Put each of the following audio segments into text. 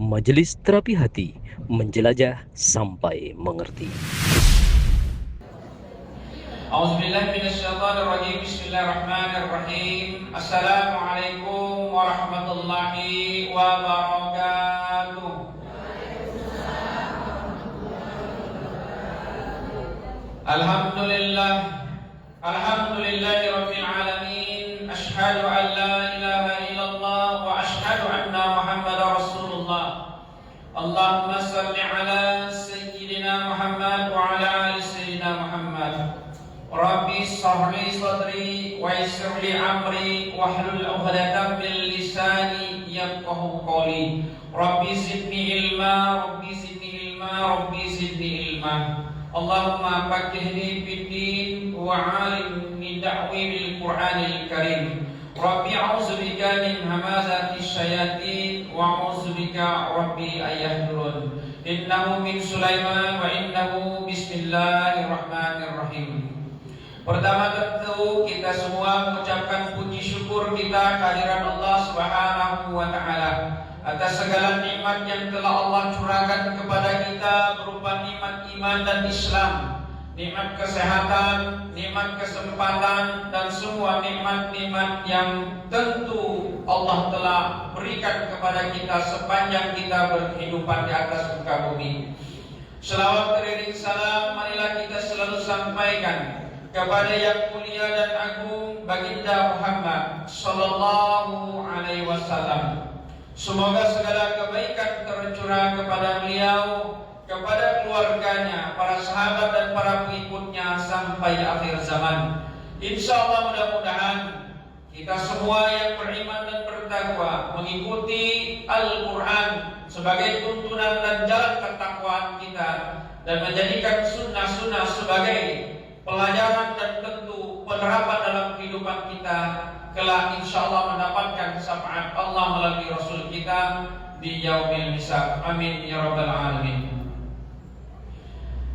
Majelis Terapi Hati, menjelajah sampai mengerti. A'udzubillahi minasyaitonirrajim. Bismillahirrahmanirrahim. Assalamualaikum warahmatullahi wabarakatuh. Alhamdulillah. Alhamdulillahi rabbil alamin. Asyhadu an la ilaha illallah wa asyhadu anna Muhammadar Rasulullah. Allahumma shalli ala sayyidina Muhammad wa ala ali sayyidina Muhammad. Rabbi shrah li sadri wa yassir li amri wahlul 'uqdatam min lisani yafqahu qawli. Rabbi zidni ilma, Rabbi zidni ilma, Rabbi zidni ilma. Allahumma faqihni fid-din wa 'allimni ta'wilil Qur'anil Karim. Rabbi a'udzubika min hamazati syayatin wa a'udzubika Rabbi ayahdurun. Innahu min Sulaiman wa innahu bismillahirrahmanirrahim. Pertama tentu kita semua mengucapkan puji syukur kita kehadiran Allah Subhanahu wa taala atas segala nikmat yang telah Allah curahkan kepada kita berupa nikmat iman dan Islam, nikmat kesehatan, nikmat kesempatan dan semua nikmat-nikmat yang tentu Allah telah berikan kepada kita sepanjang kita berkehidupan di atas muka bumi. Selawat beriring salam marilah kita selalu sampaikan kepada yang mulia dan agung baginda Muhammad sallallahu alaihi wasallam. Semoga segala kebaikan tercurah kepada beliau, kepada keluarganya, para sahabat dan para pengikutnya sampai akhir zaman. Insyaallah mudah-mudahan kita semua yang beriman dan bertakwa mengikuti Al-Quran sebagai tuntunan dan jalan ketakwaan kita dan menjadikan sunnah-sunnah sebagai pelajaran dan tentu penerapan dalam kehidupan kita, kelak insyaallah mendapatkan syafaat Allah melalui Rasul kita di yaumil hisab. Amin ya rabbal alamin.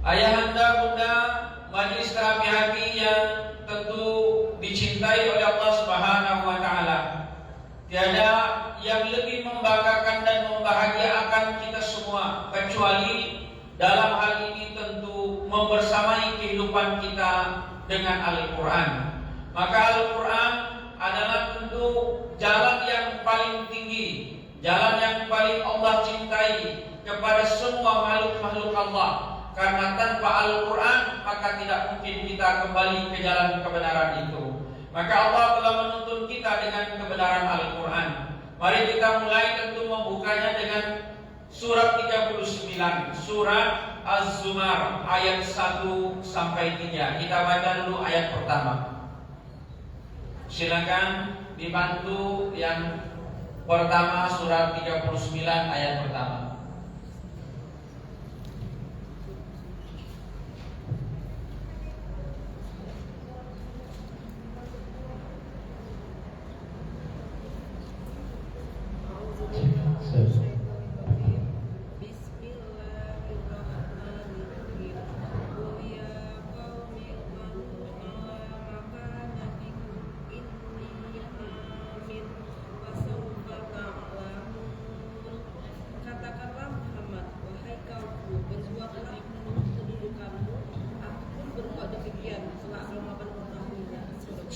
Ayahanda bunda majelis terapi hati yang tentu dicintai oleh Allah Subhanahu wa taala. Tiada yang lebih membanggakan dan membahagiakan kita semua kecuali dalam hal ini tentu membersamai kehidupan kita dengan Al-Quran. Maka Al-Quran adalah tentu jalan yang paling tinggi, jalan yang paling Allah cintai kepada semua makhluk-makhluk Allah. Karena tanpa Al-Quran maka tidak mungkin kita kembali ke jalan kebenaran itu. Maka Allah telah menuntun kita dengan kebenaran Al-Quran. Mari kita mulai tentu membukanya dengan surat 39, surat Az-Zumar ayat 1 sampai 3. Kita baca dulu ayat pertama. Silakan dibantu yang pertama, surat 39 ayat pertama.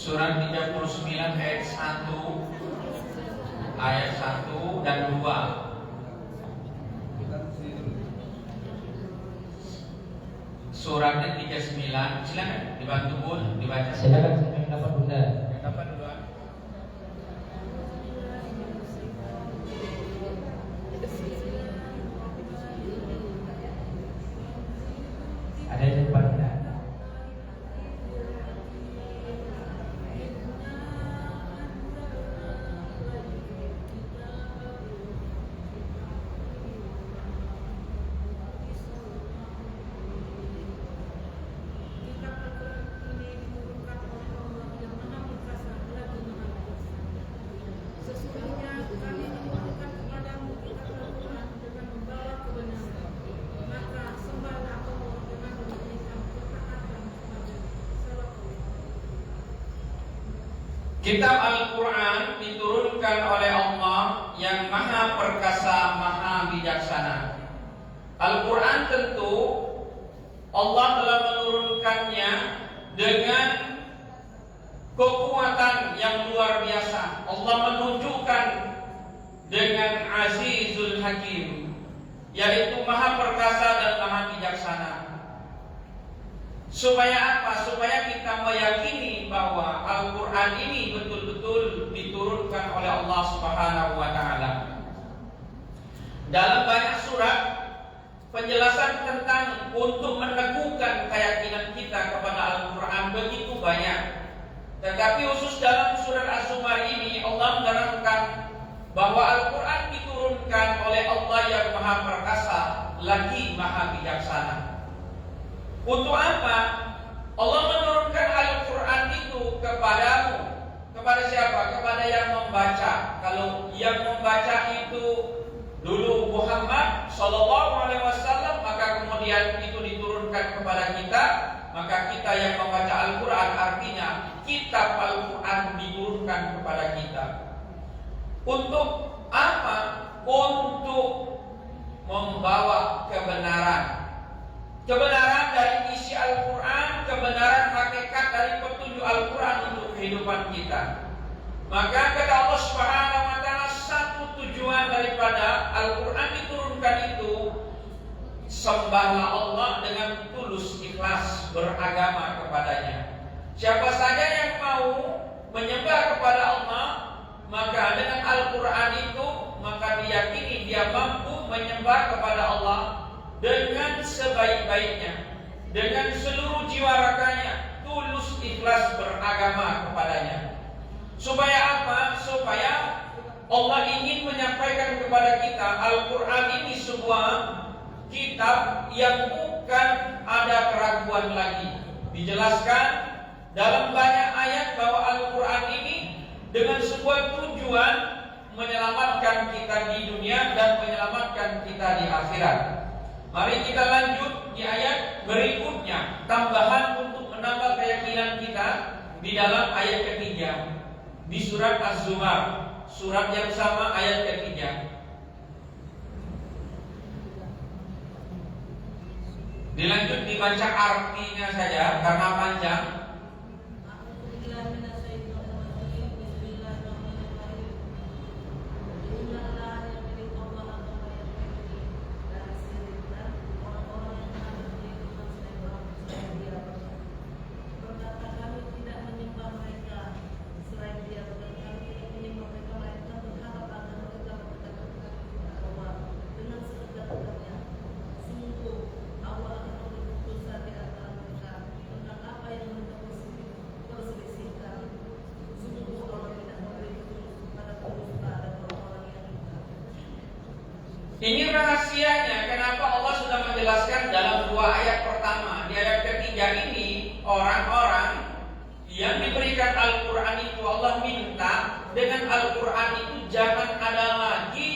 Surat 39 ayat 1, ayat 1 dan 2. Suratnya 39. Silakan dibantu Bun, dibaca. Silakan sampai dapat bunda. Dapat duluan. Ada yang depan bunda. Kitab Al-Quran diturunkan oleh Allah yang maha perkasa, maha bijaksana. Allah telah menurunkannya dengan kekuatan yang luar biasa. Allah menunjukkan dengan Azizul Hakim, yaitu Maha Perkasa dan Maha Bijaksana. Supaya apa? Supaya kita meyakini bahwa Al-Quran ini betul-betul diturunkan oleh Allah Subhanahu wa Ta'ala. Dalam banyak surat, penjelasan tentang untuk meneguhkan keyakinan kita kepada Al-Quran begitu banyak. Tetapi khusus dalam surat Az-Zumar ini, Allah menerangkan bahwa Al-Quran diturunkan oleh Allah yang Maha Perkasa lagi Maha Bijaksana. Untuk apa? Allah menurunkan Al-Quran itu kepadamu. Kepada siapa? Kepada yang membaca. Kalau yang membaca itu dulu Muhammad Sallallahu Alaihi Wasallam, maka kemudian itu diturunkan kepada kita. Maka kita yang membaca Al-Quran, artinya kitab Al-Quran diturunkan kepada kita. Untuk apa? Untuk membawa kebenaran. Kebenaran dari isi Al-Quran, kebenaran hakikat dari petunjuk Al-Quran untuk kehidupan kita. Maka kata Allah Subhanahu wa Ta'ala, satu tujuan daripada Al-Quran diturunkan itu, sembahlah Allah dengan tulus ikhlas beragama kepadanya. Siapa saja yang mau menyembah kepada Allah, maka dengan Al-Quran itu, maka diyakini dia mampu menyembah kepada Allah dengan sebaik-baiknya, dengan seluruh jiwa raganya, tulus ikhlas beragama kepadanya. Supaya apa? Supaya Allah ingin menyampaikan kepada kita Al-Quran ini sebuah kitab yang bukan ada keraguan lagi. Dijelaskan dalam banyak ayat bahwa Al-Quran ini dengan sebuah tujuan menyelamatkan kita di dunia dan menyelamatkan kita di akhirat. Mari kita lanjut di ayat berikutnya, tambahan untuk menambah keyakinan kita di dalam ayat ketiga di surat Az-Zumar, surat yang sama ayat ketiga. Dilanjut dibaca artinya saja karena panjang. Ini rahasianya kenapa Allah sudah menjelaskan dalam dua ayat pertama. Di ayat ketiga ini, orang-orang yang diberikan Al-Quran itu Allah minta dengan Al-Quran itu jangan ada lagi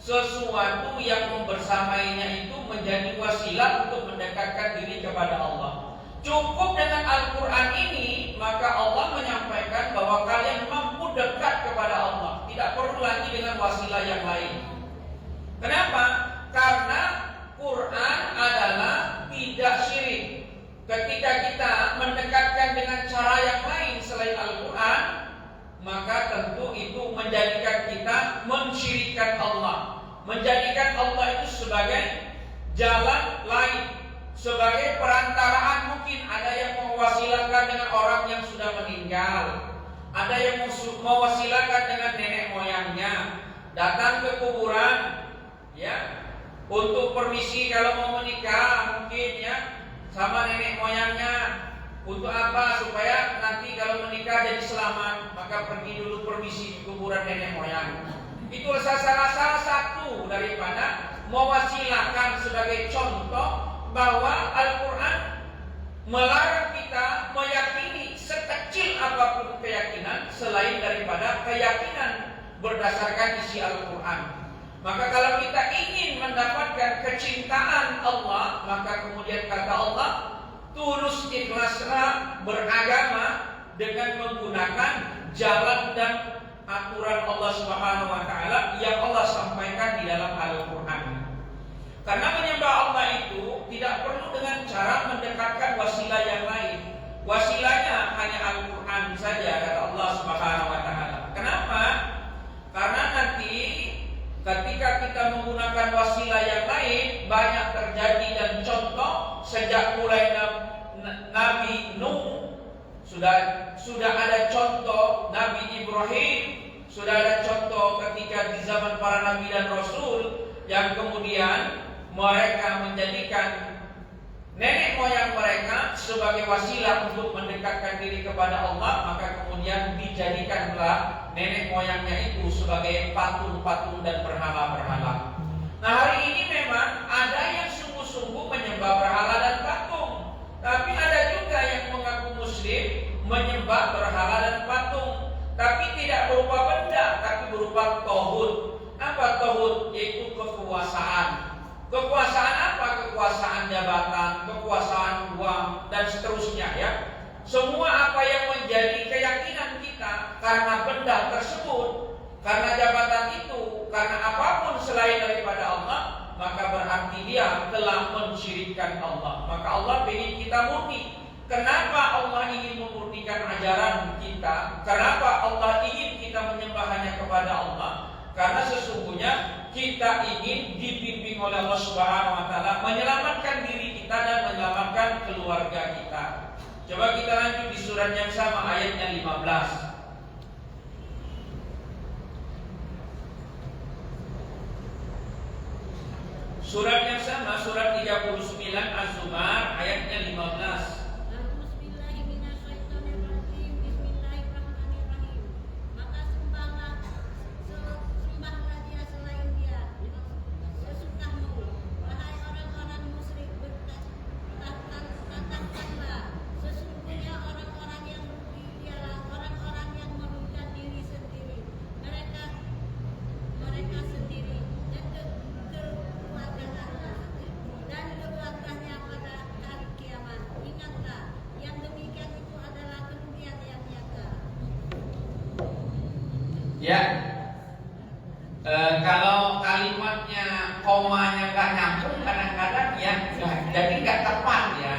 sesuatu yang membersamainya itu menjadi wasilah untuk mendekatkan diri kepada Allah. Cukup dengan Al-Quran ini, maka Allah menyampaikan bahwa kalian mampu dekat kepada Allah. Tidak perlu lagi dengan wasilah yang lain. Kenapa? Karena Quran adalah tidak syirik. Ketika kita mendekatkan dengan cara yang lain selain Al-Quran, maka tentu itu menjadikan kita mensyirikkan Allah, menjadikan Allah itu sebagai jalan lain, sebagai perantaraan. Mungkin ada yang mewasilakan dengan orang yang sudah meninggal, ada yang mewasilakan dengan nenek moyangnya, datang ke kuburan, ya, untuk permisi kalau mau menikah mungkin ya sama nenek moyangnya. Untuk apa? Supaya nanti kalau menikah jadi selamat, maka pergi dulu permisi ke kuburan nenek moyang. Itu salah satu daripada mewasilakan sebagai contoh bahwa Al-Quran melarang kita meyakini sekecil apapun keyakinan selain daripada keyakinan berdasarkan isi Al-Quran. Maka kalau kita ingin mendapatkan kecintaan Allah, maka kemudian kata Allah, tulus ikhlaslah beragama dengan menggunakan jalan dan aturan Allah Subhanahu wa Ta'ala yang Allah sampaikan di dalam Al-Quran. Karena menyembah Allah itu tidak perlu dengan cara ketika kita menggunakan wasilah yang lain, banyak terjadi. Dan contoh sejak mulai Nabi Nuh sudah ada contoh, Nabi Ibrahim sudah ada contoh ketika di zaman para nabi dan rasul yang kemudian mereka menjadikan nenek moyang mereka sebagai wasilah untuk mendekatkan diri kepada Allah, maka kemudian dijadikanlah nenek moyangnya itu sebagai patung-patung dan berhala-berhala. Nah, hari ini memang ada yang sungguh-sungguh menyembah berhala dan patung, tapi ada juga yang mengaku muslim menyembah berhala dan patung, tapi tidak berupa benda, tapi berupa tauhid. Apa tauhid? Yaitu kekuasaan. Kekuasaan apa? Kekuasaan jabatan, kekuasaan uang, dan seterusnya ya. Semua apa yang menjadi keyakinan kita karena benda tersebut, karena jabatan itu, karena apapun selain daripada Allah, maka berarti dia telah mensyirikkan Allah. Maka Allah ingin kita murni. Kenapa Allah ingin memurnikan ajaran kita? Kenapa Allah ingin kita menyembah hanya kepada Allah? Karena sesungguhnya kita ingin dibimbing oleh Allah Subhanahu wa taala menyelamatkan diri kita dan menyelamatkan keluarga kita. Coba kita lanjut di surat yang sama ayatnya 15. Surat yang sama, surat 39 Az-Zumar ayatnya 15. Ya, kalau kalimatnya komanya nggak nyambung kadang-kadang ya, jadi nggak tepat ya.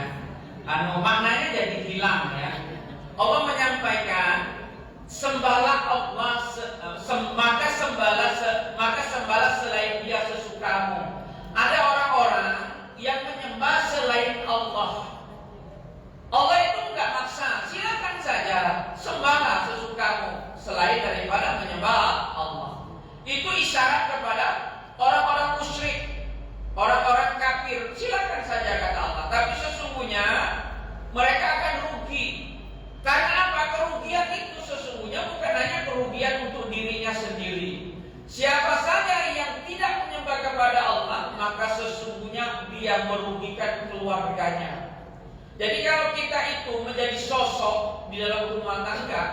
Maknanya jadi hilang ya. Allah menyampaikan sembahlah Allah, maka sembahlah selain Dia sesukamu. Ada orang-orang yang menyembah selain Allah. Allah itu nggak maksa, silakan saja sembahlah sesukamu selain daripada menyembah Allah. Itu isyarat kepada orang-orang musyrik, orang-orang kafir. Silakan saja kata Allah, tapi sesungguhnya mereka akan rugi. Karena apa? Kerugian itu sesungguhnya bukan hanya kerugian untuk dirinya sendiri. Siapa saja yang tidak menyembah kepada Allah, maka sesungguhnya dia merugikan keluarganya. Jadi kalau kita itu menjadi sosok di dalam rumah tangga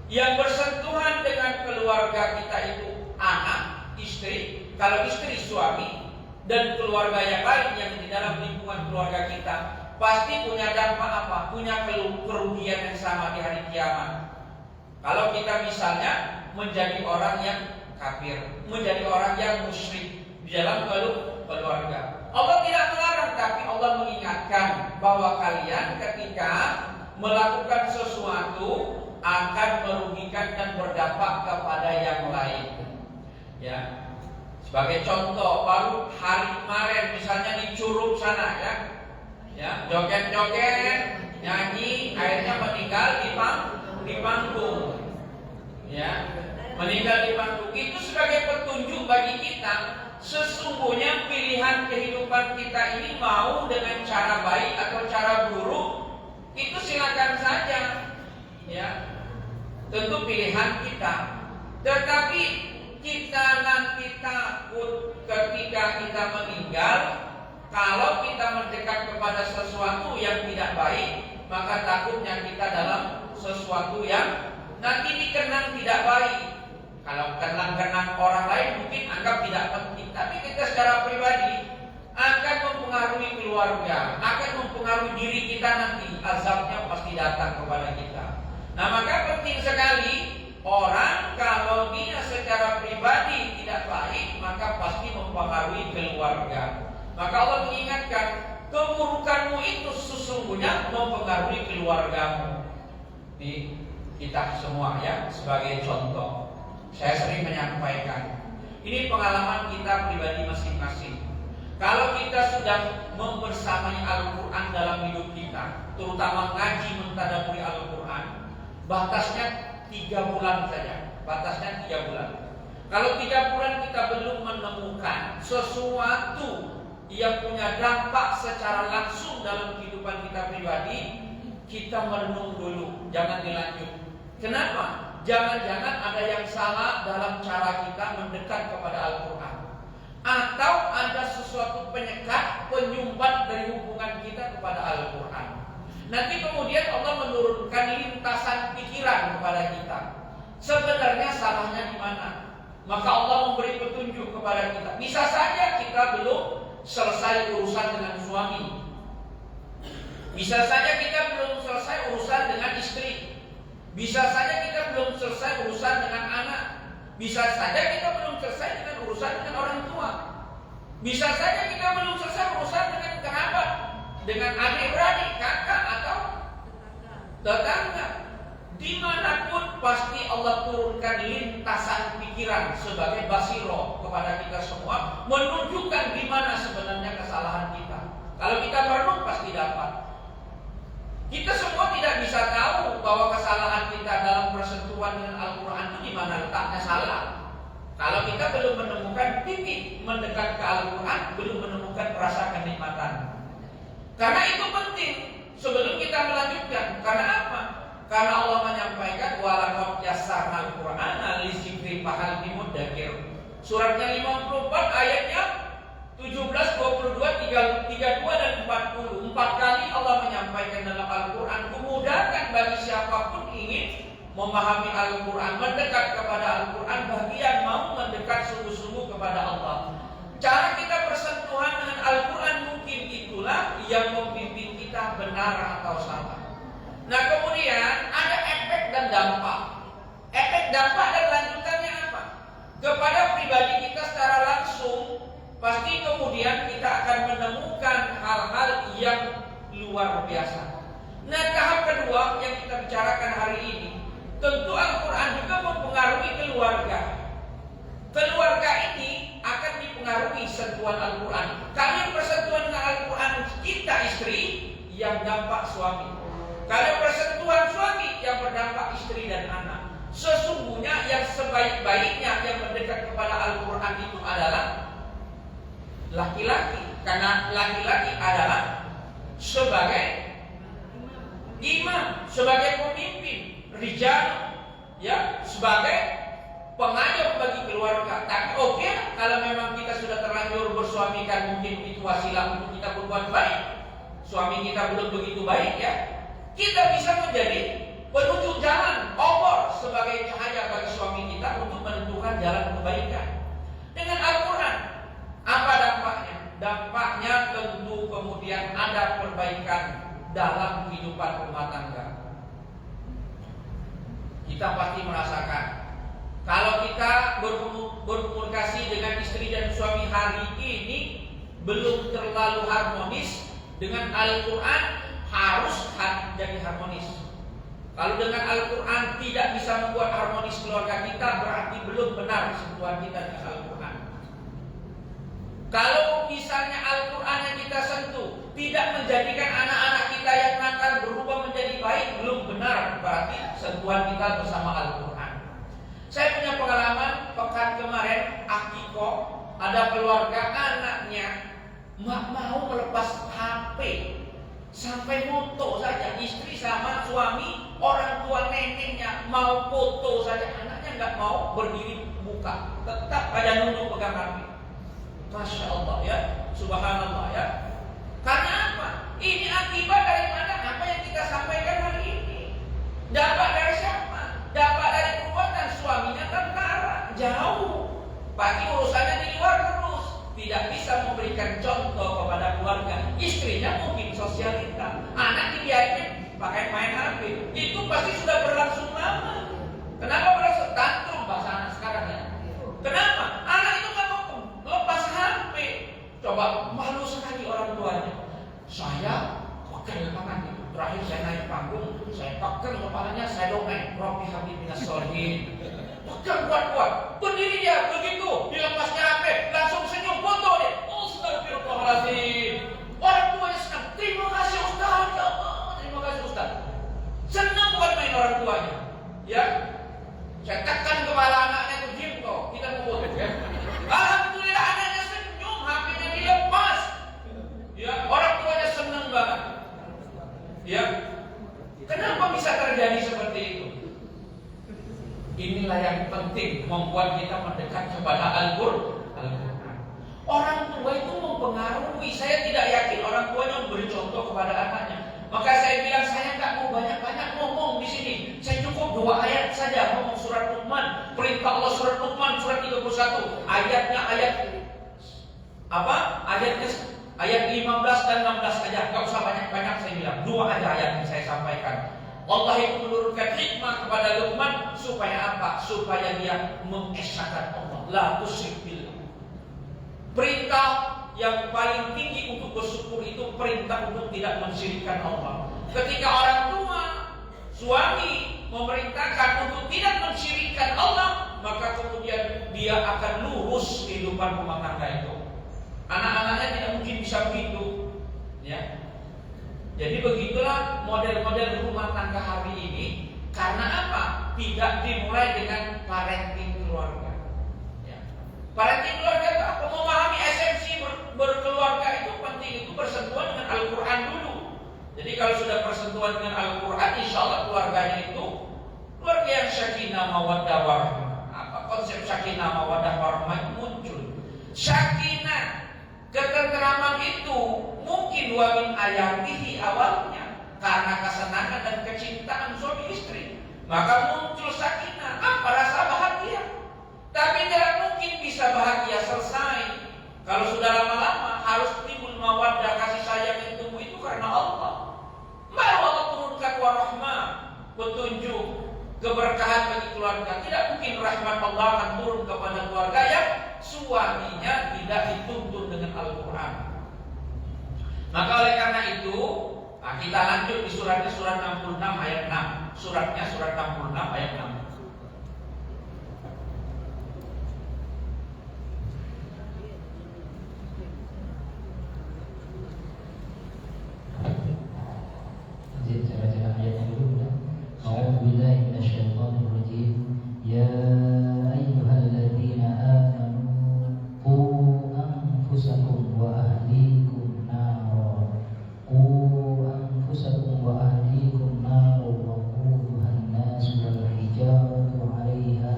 yang bersentuhan dengan keluarga kita itu anak, istri, kalau istri suami, dan keluarga yang lain yang di dalam lingkungan keluarga kita, pasti punya dampak apa? Punya kerugian yang sama di hari kiamat. Kalau kita misalnya menjadi orang yang kafir, menjadi orang yang musyrik di dalam keluarga. Allah tidak melarang, tapi Allah mengingatkan bahwa kalian ketika melakukan sesuatu akan merugikan dan berdampak kepada yang lain. Ya, sebagai contoh, baru hari kemarin misalnya di Curug sana ya, joget-joget, nyanyi, akhirnya meninggal di panggung. Ya, meninggal di panggung itu sebagai petunjuk bagi kita. Sesungguhnya pilihan kehidupan kita ini mau dengan cara baik atau cara buruk, itu silakan saja. Ya, tentu pilihan kita. Tetapi kita nanti takut ketika kita meninggal, kalau kita mendekat kepada sesuatu yang tidak baik, maka takutnya kita dalam sesuatu yang nanti dikenang tidak baik. Kalau kenang-kenang orang lain mungkin anggap tidak penting, tapi kita secara pribadi akan mempengaruhi keluarga, akan mempengaruhi diri kita nanti. Azabnya pasti datang kepada kita. Nah, maka penting sekali orang kalau dia secara pribadi tidak baik, maka pasti mempengaruhi keluarga. Maka Allah mengingatkan, keburukanmu itu sesungguhnya mempengaruhi keluargamu. Ini kita semua ya, sebagai contoh. Saya sering menyampaikan, Ini pengalaman kita pribadi masing-masing. Kalau kita sudah membersamai Al-Quran dalam hidup kita, terutama ngaji mentadaburi Al-Quran, batasnya 3 bulan saja. Batasnya 3 bulan. Kalau 3 bulan kita belum menemukan sesuatu yang punya dampak secara langsung dalam kehidupan kita pribadi, kita merenung dulu, jangan dilanjut. Kenapa? Jangan-jangan ada yang salah dalam cara kita mendekat kepada Al-Quran, atau ada sesuatu penyekat, penyumbat dari hubungan kita kepada Al-Quran. Nanti kemudian Allah menurunkan lintasan pikiran kepada kita. Sebenarnya salahnya di mana? Maka Allah memberi petunjuk kepada kita. Bisa saja kita belum selesai urusan dengan suami. Bisa saja kita belum selesai urusan dengan istri. Bisa saja kita belum selesai urusan dengan anak. Bisa saja kita belum selesai dengan urusan dengan orang tua. Bisa saja kita belum selesai urusan dengan kerabat, dengan adik-beradik, kakak atau tetangga. Dimanapun pasti Allah turunkan lintasan pikiran sebagai basiro kepada kita semua, menunjukkan di mana sebenarnya kesalahan kita. Kalau kita merenung pasti dapat. Kita semua tidak bisa tahu bahwa kesalahan kita dalam persentuhan dengan Al-Quran itu di mana letaknya salah. Kalau kita belum menemukan titik mendekat ke Al-Quran, belum menemukan rasa kenikmatan. Karena itu penting sebelum kita melanjutkan. Karena apa? Karena Allah menyampaikan walaqad yassarnal Qur'ana lidzikri fahal min muddakir. Suratnya 54 ayatnya 17, 22, 32 dan 40. 4 kali Allah menyampaikan dalam Al-Quran, memudahkan bagi siapapun ingin memahami Al-Quran, mendekat kepada Al-Quran, bagi yang mau mendekat sungguh-sungguh kepada Allah. Cara kita bersentuhan dengan Al-Quran mungkin itulah yang membimbing kita benar atau salah. Nah kemudian ada efek dan dampak. Efek dampak dan lanjutannya apa? Kepada pribadi kita secara langsung, pasti kemudian kita akan menemukan hal-hal yang luar biasa. Nah tahap kedua yang kita bicarakan hari ini, tentu Al-Quran juga mempengaruhi keluarga. Keluarga ini akan dipengaruhi sentuhan Al-Quran. Kalau persentuhan dengan Al-Quran kita istri, yang dampak suami. Kalau persentuhan suami, yang berdampak istri dan anak. Sesungguhnya yang sebaik-baiknya yang mendekat kepada Al-Quran itu adalah laki-laki. Karena laki-laki adalah sebagai imam, sebagai pemimpin, rijal, ya, sebagai pengayom bagi keluarga. Tapi oke, kalau memang kita sudah terlanjur bersuamikan, mungkin itu wasilah untuk kita berbuat baik. Suami kita belum begitu baik, ya, kita bisa menjadi penunjuk jalan, obor sebagai cahaya bagi suami kita untuk menentukan jalan kebaikan. Dengan Al-Quran, apa dampaknya? Dampaknya tentu kemudian ada perbaikan dalam kehidupan rumah tangga. Kita pasti merasakan kalau kita berkomunikasi dengan istri dan suami hari ini belum terlalu harmonis, dengan Al-Quran harus jadi harmonis. Kalau dengan Al-Quran tidak bisa membuat harmonis keluarga kita, berarti belum benar sentuhan kita dengan Al-Quran. Kalau misalnya Al-Quran yang kita sentuh tidak menjadikan anak-anak kita yang nakal berubah menjadi baik, belum benar, berarti sentuhan kita bersama Al-Quran. Saya punya pengalaman pekan kemarin, Akiko, ada keluarga anaknya mau melepas HP, sampai foto saja, istri sama suami, orang tua neneknya mau foto saja, anaknya nggak mau berdiri buka, tetap aja nunduk pegang HP. Masya Allah, ya, subhanallah, ya. Karena apa? Ini akibat dari mana? Apa yang kita sampaikan hari ini? Dapat dari siapa? Dapat dari perbuatan suaminya tentara, jauh. Pagi urusannya di luar terus, tidak bisa memberikan contoh kepada keluarga. Istrinya mungkin sosialita, anak dibiarin pakai main HP. Itu pasti sudah berlangsung lama. Kenapa berlangsung? Tantrum bahasa anak sekarang, ya. Kenapa? Anak itu nggak mau lepas HP. Coba, malu sekali orang tuanya. Saya pegang tangan itu. Terakhir saya naik panggung, saya pegang kepalanya, saya dongeng. Rabbi habib minas sholihin. Pegang kuat-kuat. Berdiri dia begitu, dilepasnya HP, langsung senyum foto dia. Astagfirullahaladzim. Orang tuanya senang. Terima kasih Ustaz, ya Allah. Terima kasih Ustaz. Senang bukan main orang tuanya. Ya, saya tekan kepala anaknya tuh, diam kau. Kita mau foto ya. Alhamdulillah anaknya senyum, HP-nya dilepas. Ya, orang tuanya senang banget. Ya, kenapa bisa terjadi seperti itu? Inilah yang penting membuat kita mendekat kepada Al-Quran. Orang tua itu mempengaruhi. Saya tidak yakin orang tuanya memberi contoh kepada anaknya. Maka saya bilang saya nggak mau banyak-banyak ngomong di sini. Saya cukup 2 ayat saja ngomong surat Luqman. Perintah Allah surat Luqman surat 31. Ayatnya ayat apa? Ayat 15 dan 16 saja. Nggak usah banyak-banyak saya bilang. 2 aja ayat yang saya sampaikan. Allah itu menurunkan hikmah kepada Luqman supaya apa? Supaya dia mengesahkan Allah. La tusyrik billah. Perintah yang paling tinggi untuk bersyukur itu perintah untuk tidak mensyirikkan Allah. Ketika orang tua, suami memerintahkan untuk tidak mensyirikkan Allah, maka kemudian dia akan lurus kehidupan rumah tangga itu. Anak-anaknya tidak mungkin bisa begitu, ya. Jadi begitulah model-model rumah tangga hari ini. Karena apa? Tidak dimulai dengan parenting keluarga. Ya. Parenting keluarga itu apa? Memahami esensi berkeluarga itu penting, itu bersentuhan dengan Al-Quran dulu. Jadi kalau sudah bersentuhan dengan Al-Quran, insya Allah keluarganya itu keluarga yang sakinah mawaddah warahmah. Apa konsep sakinah mawaddah warahmah muncul? Sakinah, ketenteraman itu mungkin wa min ayatihi awalnya karena kesenangan dan kecintaan suami istri, maka muncul sakinah, apa rasa bahagia. Tapi tidak mungkin bisa bahagia selesai kalau sudah lama-lama harus timbul mawaddah, kasih sayang yang tumbuh itu karena Allah. Baru Allah turunkan warahmah, petunjuk, keberkahan bagi keluarga. Tidak mungkin rahmat Allah akan turun kepada keluarga yang suaminya tidak dituntun dengan Al-Quran. Maka oleh karena itu, kita lanjut di surat 66 ayat 6. Suratnya surat 66 ayat 6. Saya bacakan ayatnya dulu. A'udzubillahi minasyaitonirrajim. Ya ayyuhalladzina amanu qu anfusakum wa ahlikum nara. Qu anfusakum wa ahlikum nara wa quduha an-nas wal hijaratu 'alaiha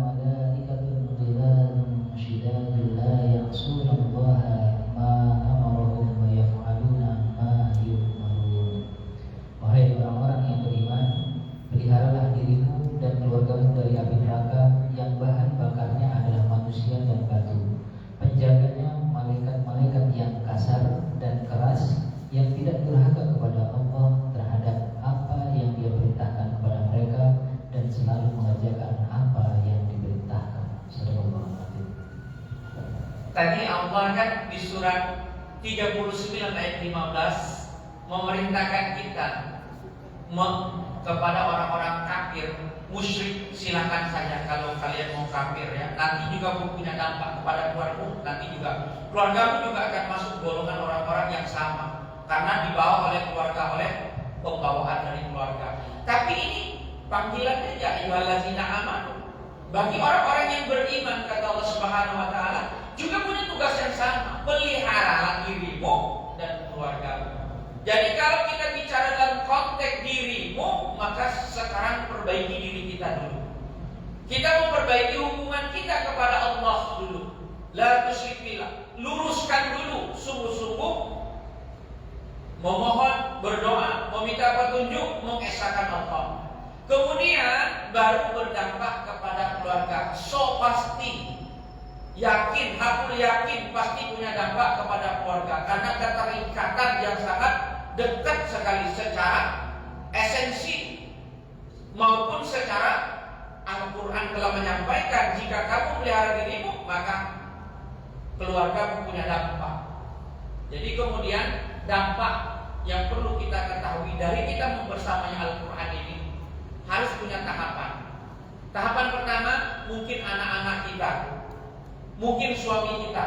malaikatun ghiladun shidadun la ya'suna Allaha ma amarahum wa yaf'aluna ma yu'marun. Wahai orang-orang yang beriman, peliharalah dirimu dan keluargamu dari api neraka yang bahan bakarnya adalah manusia dan batu. Penjaganya malaikat-malaikat yang kasar dan keras, yang tidak durhaka kepada Allah terhadap apa yang Dia perintahkan kepada mereka dan selalu mengerjakan apa yang diperintahkan. Sallallahu alaihi wasallam. Tadi Allah kan di surat 39 ayat 15 memerintahkan kita kepada orang-orang kafir, musyrik silakan saja kalau kalian mau kafir ya. Nanti juga punya dampak kepada keluargamu, nanti juga keluargamu juga akan masuk golongan orang-orang yang sama karena dibawa oleh keluarga, oleh pembawaan dari keluarga. Tapi ini panggilannya ya ayyuhallazina amanu. Bagi orang-orang yang beriman, kata Allah Subhanahu wa taala, juga punya tugas yang sama, peliharalah dirimu dan keluargamu. Jadi kalau kita bicara dalam konteks dirimu, maka sekarang perbaiki diri kita dulu. Kita memperbaiki hubungan kita kepada Allah dulu. La tusyrik billah. Luruskan dulu sungguh-sungguh memohon, berdoa, meminta petunjuk, mengesahkan Allah. Kemudian baru berdampak kepada keluarga. So pasti yakin, hakul yakin pasti punya dampak kepada keluarga karena keterikatan yang sangat dekat sekali secara esensi maupun secara Al-Quran telah menyampaikan jika kamu melihara dirimu maka keluarga punya dampak. Jadi kemudian dampak yang perlu kita ketahui dari kita membersamai Al-Quran ini harus punya tahapan. Tahapan pertama mungkin anak-anak kita, mungkin suami kita,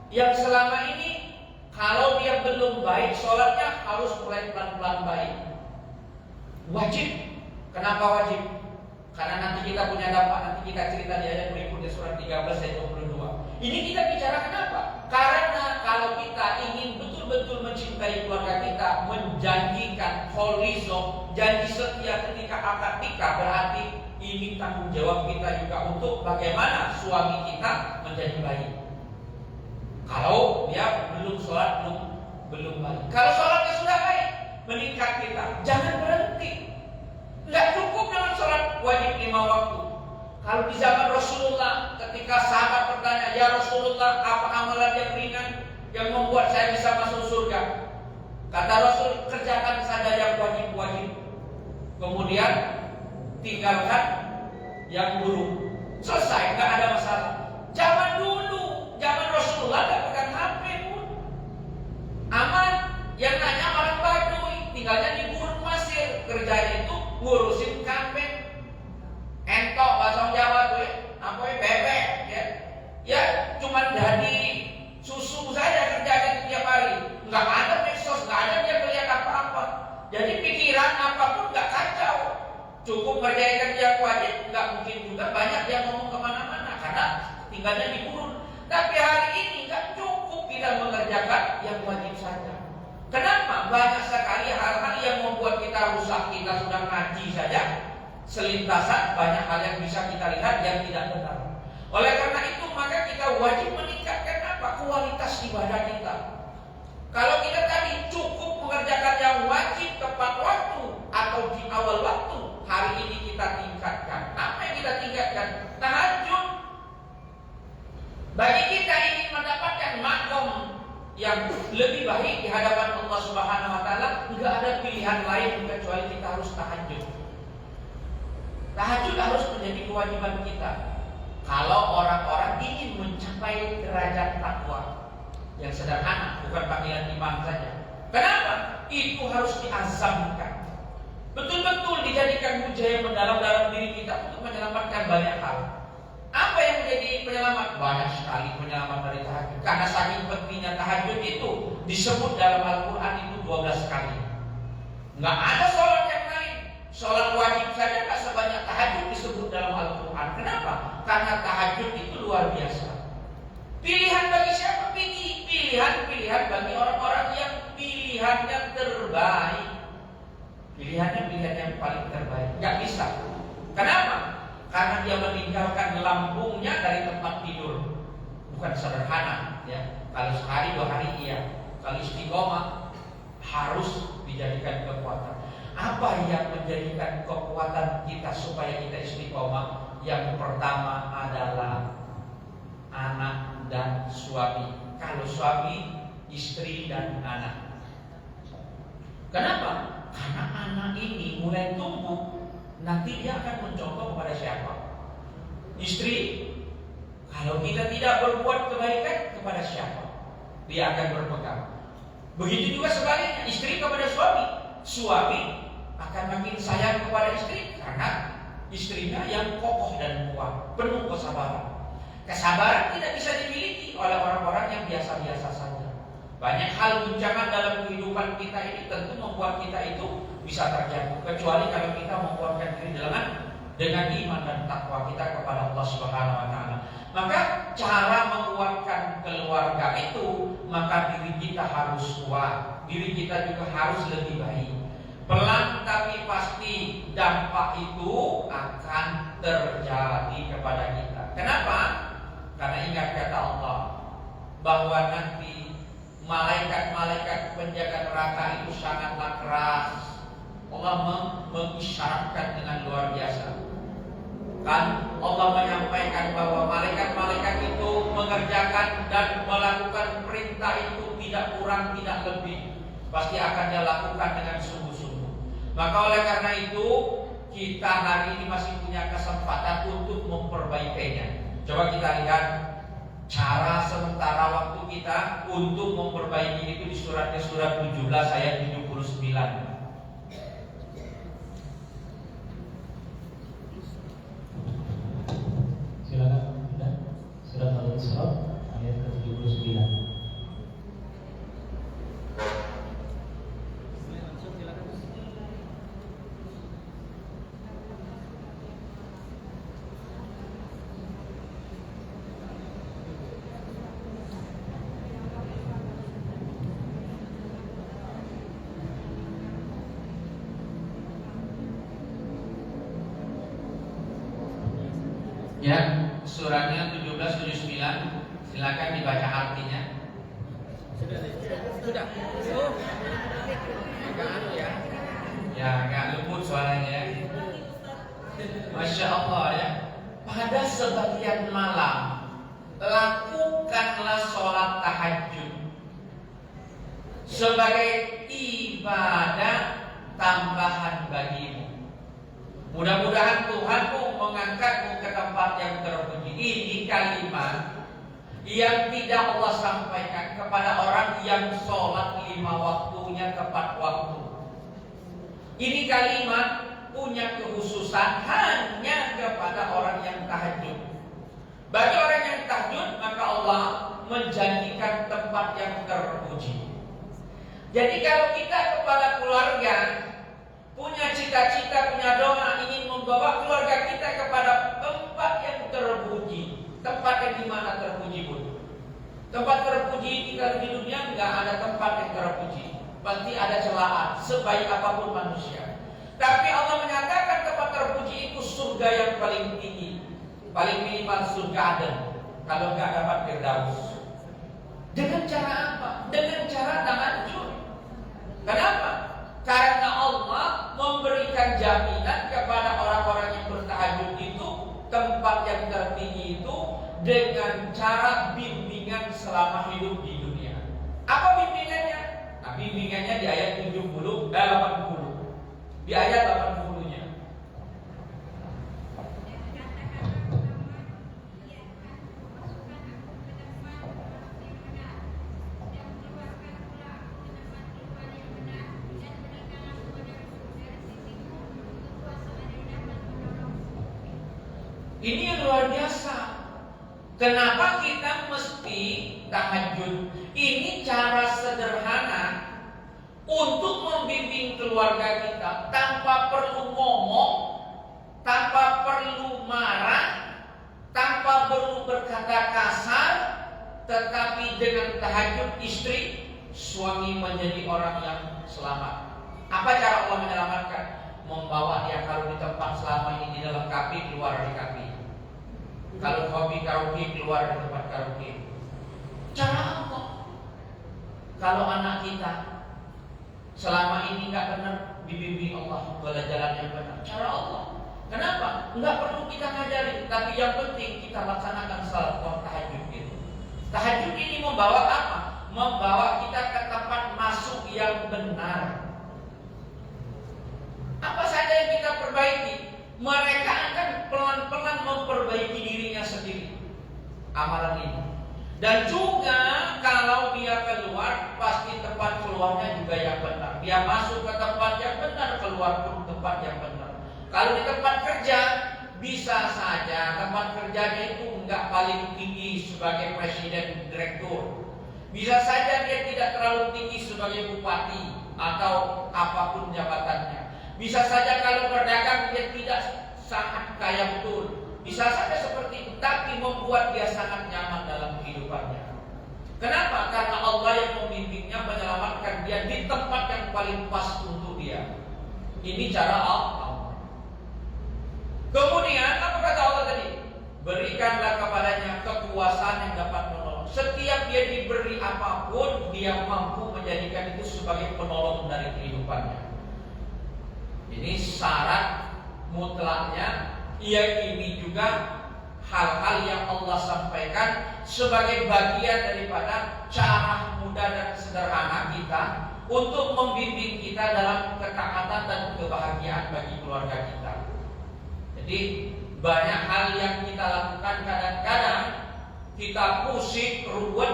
yang selama ini kalau dia belum baik sholatnya harus mulai pelan-pelan baik. Wajib. Kenapa wajib? Karena nanti kita punya dampak, nanti kita cerita di ayat berikutnya surat 13 ayat 22. Ini kita bicara kenapa? Karena kalau kita ingin betul-betul mencintai keluarga kita, menjanjikan horizon, janji setia ketika akad nikah, berarti ini tanggung jawab kita juga untuk bagaimana suami kita menjadi baik. Kalau dia belum sholat, belum baik. Kalau sholatnya sudah baik, meningkat kita, jangan berhenti. Nggak cukup dengan sholat wajib 5 waktu. Kalau di zaman Rasulullah, ketika sahabat bertanya, ya Rasulullah, apa amalan yang ringan yang membuat saya bisa masuk surga? Kata Rasul, kerjakan saja yang wajib-wajib, kemudian tinggalkan yang buruk. Selesai, nggak ada masalah. Zaman dulu, zaman Rasulullah nggak pegang HP pun. Aman. Yang nanya orang Baduy, tinggalnya di gurun pasir, kerjanya itu ngurusin kambing, entok bahasa Jawa tuh ya, namanya bebek ya. Ya cuma jadi susu saja kerjanya tiap hari, nggak ada medsos, nggak ada dia melihat apa-apa. Jadi pikiran apapun nggak kacau, cukup ngerjain kerja wajib, nggak mungkin juga banyak yang ngomong kemana-mana karena tinggalnya di gurun. Tapi hari ini nggak cukup kita mengerjakan yang wajib saja. Kenapa? Banyak sekali hal-hal yang membuat kita rusak. Kita sudah ngaji saja, selintasan banyak hal yang bisa kita lihat yang tidak benar. Oleh karena itu maka kita wajib meningkatkan apa? Kualitas ibadah kita. Kalau kita tadi cukup mengerjakan yang wajib tepat waktu atau di awal waktu, hari ini kita tingkatkan. Apa yang kita tingkatkan? Tahajud. Bagi kita ingin mendapatkan makom yang lebih baik di hadapan Allah Subhanahu wa taala, enggak ada pilihan lain kecuali kita harus tahajud. Tahajud harus menjadi kewajiban kita. Kalau orang-orang ingin mencapai derajat takwa yang sederhana, bukan panggilan iman saja. Kenapa? Itu harus diazamkan. Betul-betul dijadikan hujah yang mendalam dalam diri kita untuk menyelamatkan banyak hal. Apa yang menjadi penyelamat? Banyak sekali penyelamat dari tahajud. Karena saking pentingnya tahajud itu disebut dalam Al-Quran itu 12 kali. Nggak ada sholat yang lain. Sholat wajib saja nggak sebanyak tahajud disebut dalam Al-Quran. Kenapa? Karena tahajud itu luar biasa. Pilihan bagi siapa? Pilihan bagi orang-orang yang pilihannya terbaik. Pilihannya pilihan yang paling terbaik. Nggak bisa. Kenapa? Karena dia meninggalkan lambungnya dari tempat tidur. Bukan sederhana ya. Kalau sehari 2 hari iya. Kalau istiqomah harus dijadikan kekuatan. Apa yang menjadikan kekuatan kita supaya kita istiqomah? Yang pertama adalah anak dan suami. Kalau suami, istri dan anak. Kenapa? Karena anak ini mulai tumbuh, nanti dia akan mencontoh kepada siapa? Istri, kalau kita tidak berbuat kebaikan kepada siapa? Dia akan berpegang. Begitu juga sebaliknya, istri kepada suami. Suami akan makin sayang kepada istri karena istrinya yang kokoh dan kuat, penuh kesabaran. Kesabaran tidak bisa dimiliki oleh orang-orang yang biasa-biasa saja. Banyak hal guncangan dalam kehidupan kita ini tentu membuat kita itu bisa terjatuh, kecuali kalau kita menguatkan diri dengan iman dan takwa kita kepada Allah Subhanahu wa taala. Maka cara menguatkan keluarga itu, maka diri kita harus kuat, diri kita juga harus lebih baik. Pelan tapi pasti dampak itu akan terjadi kepada kita. Kenapa? Karena ingat kata Allah bahwa nanti malaikat-malaikat penjaga neraka itu sangatlah keras. Allah mengisyaratkan dengan luar biasa. Kan Allah menyampaikan bahwa malaikat-malaikat itu mengerjakan dan melakukan perintah itu tidak kurang tidak lebih, pasti akan dia lakukan dengan sungguh-sungguh. Maka oleh karena itu kita hari ini masih punya kesempatan untuk memperbaikinya. Coba kita lihat cara sementara waktu kita untuk memperbaiki itu di surat 17 ayat 79. Ya, suratnya 1779. Silakan dibaca artinya. Sudah. Agak anu ya. Ya, agak lembut suaranya ya. Masya Allah ya. Pada sebagian malam lakukanlah sholat tahajud sebagai ibadah tambahan bagimu. Mudah-mudahan Tuhanmu mengangkatmu ke tempat yang terpuji. Ini kalimat yang tidak Allah sampaikan kepada orang yang sholat 5 waktunya tepat waktu. Ini kalimat punya kekhususan hanya kepada orang yang tahajud. Bagi orang yang tahajud, maka Allah menjanjikan tempat yang terpuji. Jadi kalau kita kepada keluarga punya cita-cita, punya doa, ingin membawa keluarga kita kepada tempat yang terpuji, tempat yang dimana terpuji pun. Tempat terpuji kalau di dunia nggak ada tempat yang terpuji, pasti ada celaan sebaik apapun manusia. Tapi Allah menyatakan tempat terpuji itu surga yang paling tinggi, paling minimal surga Aden. Kalau nggak dapat Firdaus. Dengan cara apa? Dengan cara tahajud. Kenapa? Karena Allah memberikan jaminan kepada orang-orang yang bertahajud itu tempat yang tertinggi itu dengan cara bimbingan selama hidup di dunia. Apa bimbingannya? Nah, bimbingannya di ayat 80. Di ayat 80-nya. Ini yang luar biasa. Kenapa kita mesti tahajud? Ini cara sederhana untuk membimbing keluarga kita tanpa perlu ngomong, tanpa perlu marah, tanpa perlu berkata kasar, tetapi dengan tahajud istri, suami menjadi orang yang selamat. Apa cara Allah menyelamatkan? Membawa dia kalau di tempat selama ini di dalam kafe, keluar dari kafe. Kalau hobi karaoke, keluar dari tempat karaoke. Cara Allah. Kalau anak kita selama ini nggak benar dibimbing Allah pada jalan yang benar, cara Allah. Kenapa? Nggak perlu kita ngajarin, tapi yang penting kita laksanakan salat tahajud itu. Tahajud ini membawa apa? Membawa kita ke tempat masuk yang benar. Apa saja yang kita perbaiki? Mereka akan pelan-pelan memperbaiki dirinya sendiri. Amalan ini. Dan juga kalau dia keluar, pasti tempat keluarnya juga yang benar. Dia masuk ke tempat yang benar, keluar pun tempat yang benar. Kalau di tempat kerja, bisa saja tempat kerjanya itu enggak paling tinggi sebagai presiden direktur. Bisa saja dia tidak terlalu tinggi sebagai bupati atau apapun jabatannya. Bisa saja kalau berdagang dia tidak sangat kaya betul. Bisa saja seperti itu, tapi membuat dia sangat nyaman dalam kehidupannya. Kenapa? Karena Allah yang membimbingnya, menyelamatkan dia di tempat yang paling pas untuk dia. Ini cara Allah. Kemudian apa kata Allah tadi? Berikanlah kepadanya kekuasaan yang dapat menolong. Setiap dia diberi apapun, dia mampu menjadikan itu sebagai penolong dari kehidupannya. Ini syarat mutlaknya. Ini juga hal-hal yang Allah sampaikan sebagai bagian daripada cara mudah dan sederhana kita untuk membimbing kita dalam ketaatan dan kebahagiaan bagi keluarga kita. Jadi banyak hal yang kita lakukan, kadang-kadang kita pusing, ruwet,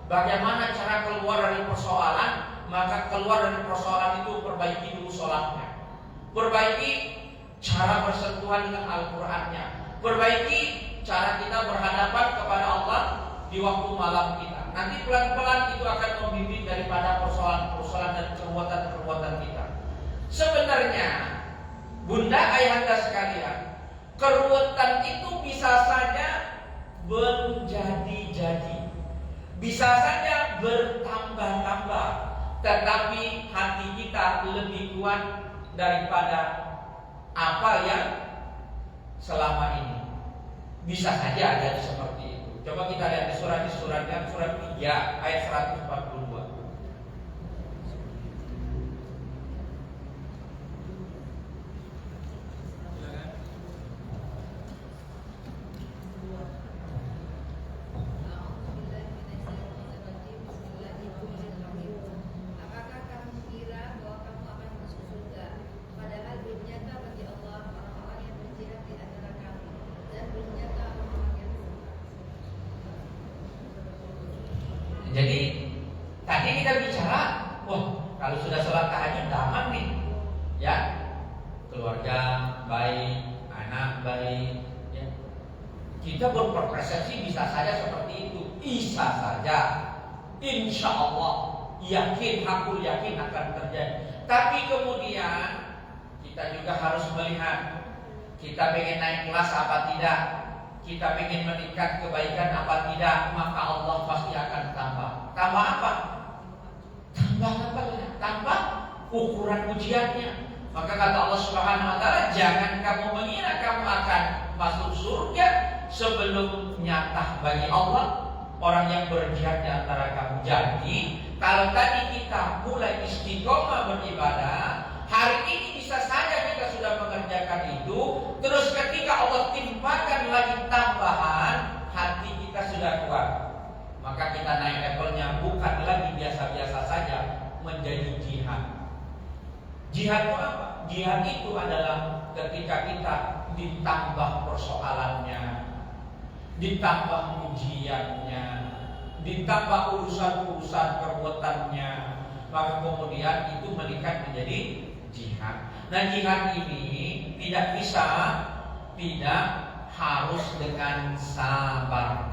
bagaimana cara keluar dari persoalan. Maka keluar dari persoalan itu perbaiki dulu sholatnya, perbaiki cara bersentuhan dengan Al-Qur'annya, perbaiki cara kita berhadapan kepada Allah di waktu malam kita. Nanti pelan-pelan itu akan membimbing daripada persoalan-persoalan dan perbuatan-perbuatan kita. Sebenarnya, bunda ayahanda sekalian, keruwetan itu bisa saja menjadi-jadi, bisa saja bertambah-tambah, tetapi hati kita lebih kuat daripada apa yang selama ini. Bisa saja ada seperti itu. Coba kita lihat di suratnya surat 3 ayat 142. Jadi tadi kita bicara, wah kalau sudah sholat tahajud aman nih, ya keluarga baik, anak baik, ya. Kita berpersepsi bisa saja seperti itu, bisa saja, insya Allah, yakin, hakul yakin akan terjadi. Tapi kemudian kita juga harus melihat, kita pengen naik kelas apa tidak, kita pengen meningkat kebaikan apa tidak, maka Allah pasti akan tambah. Tambah apa? Tambah ukuran ujiannya. Maka kata Allah Subhanahu wa taala, jangan kamu mengira kamu akan masuk surga sebelum nyata bagi Allah orang yang berjihad di antara kamu. Jadi, kalau tadi kita mulai istiqomah beribadah, hari ini bisa saja kita sudah mengerjakan itu, terus ketika Allah timpakan lagi tambahan, hati kita sudah kuat, maka kita naik levelnya bukan lagi biasa-biasa saja, menjadi jihad. Jihad itu apa? Jihad itu adalah ketika kita ditambah persoalannya, ditambah ujiannya, ditambah urusan-urusan perbuatannya, maka kemudian itu meningkat menjadi jihad. Nah, jihad ini tidak harus dengan sabar.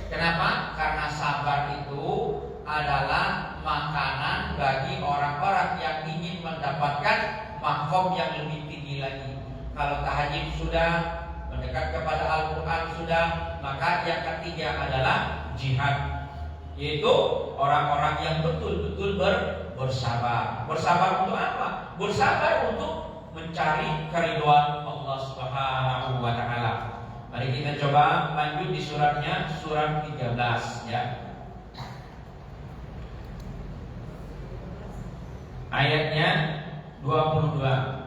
Kenapa? Karena sabar itu adalah makanan bagi orang-orang yang ingin mendapatkan makom yang lebih tinggi lagi. Kalau tahajud sudah, mendekat kepada Al-Quran sudah, maka yang ketiga adalah jihad, yaitu orang-orang yang betul-betul bersabar. Bersabar untuk apa? Bersabar untuk mencari keridhaan Allah Subhanahu wa taala. Mari kita coba lanjut di suratnya, surat 13 ya. Ayatnya 22.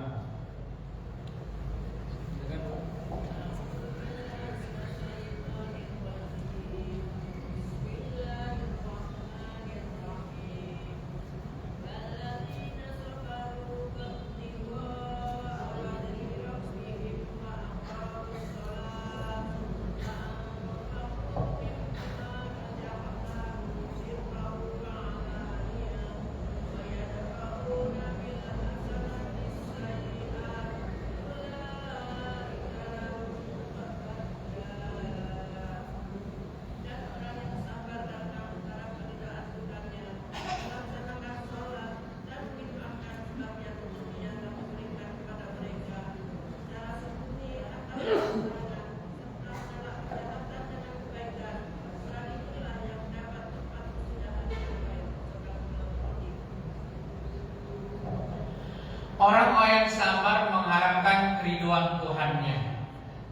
Orang-orang yang sabar mengharapkan keridhaan Tuhannya.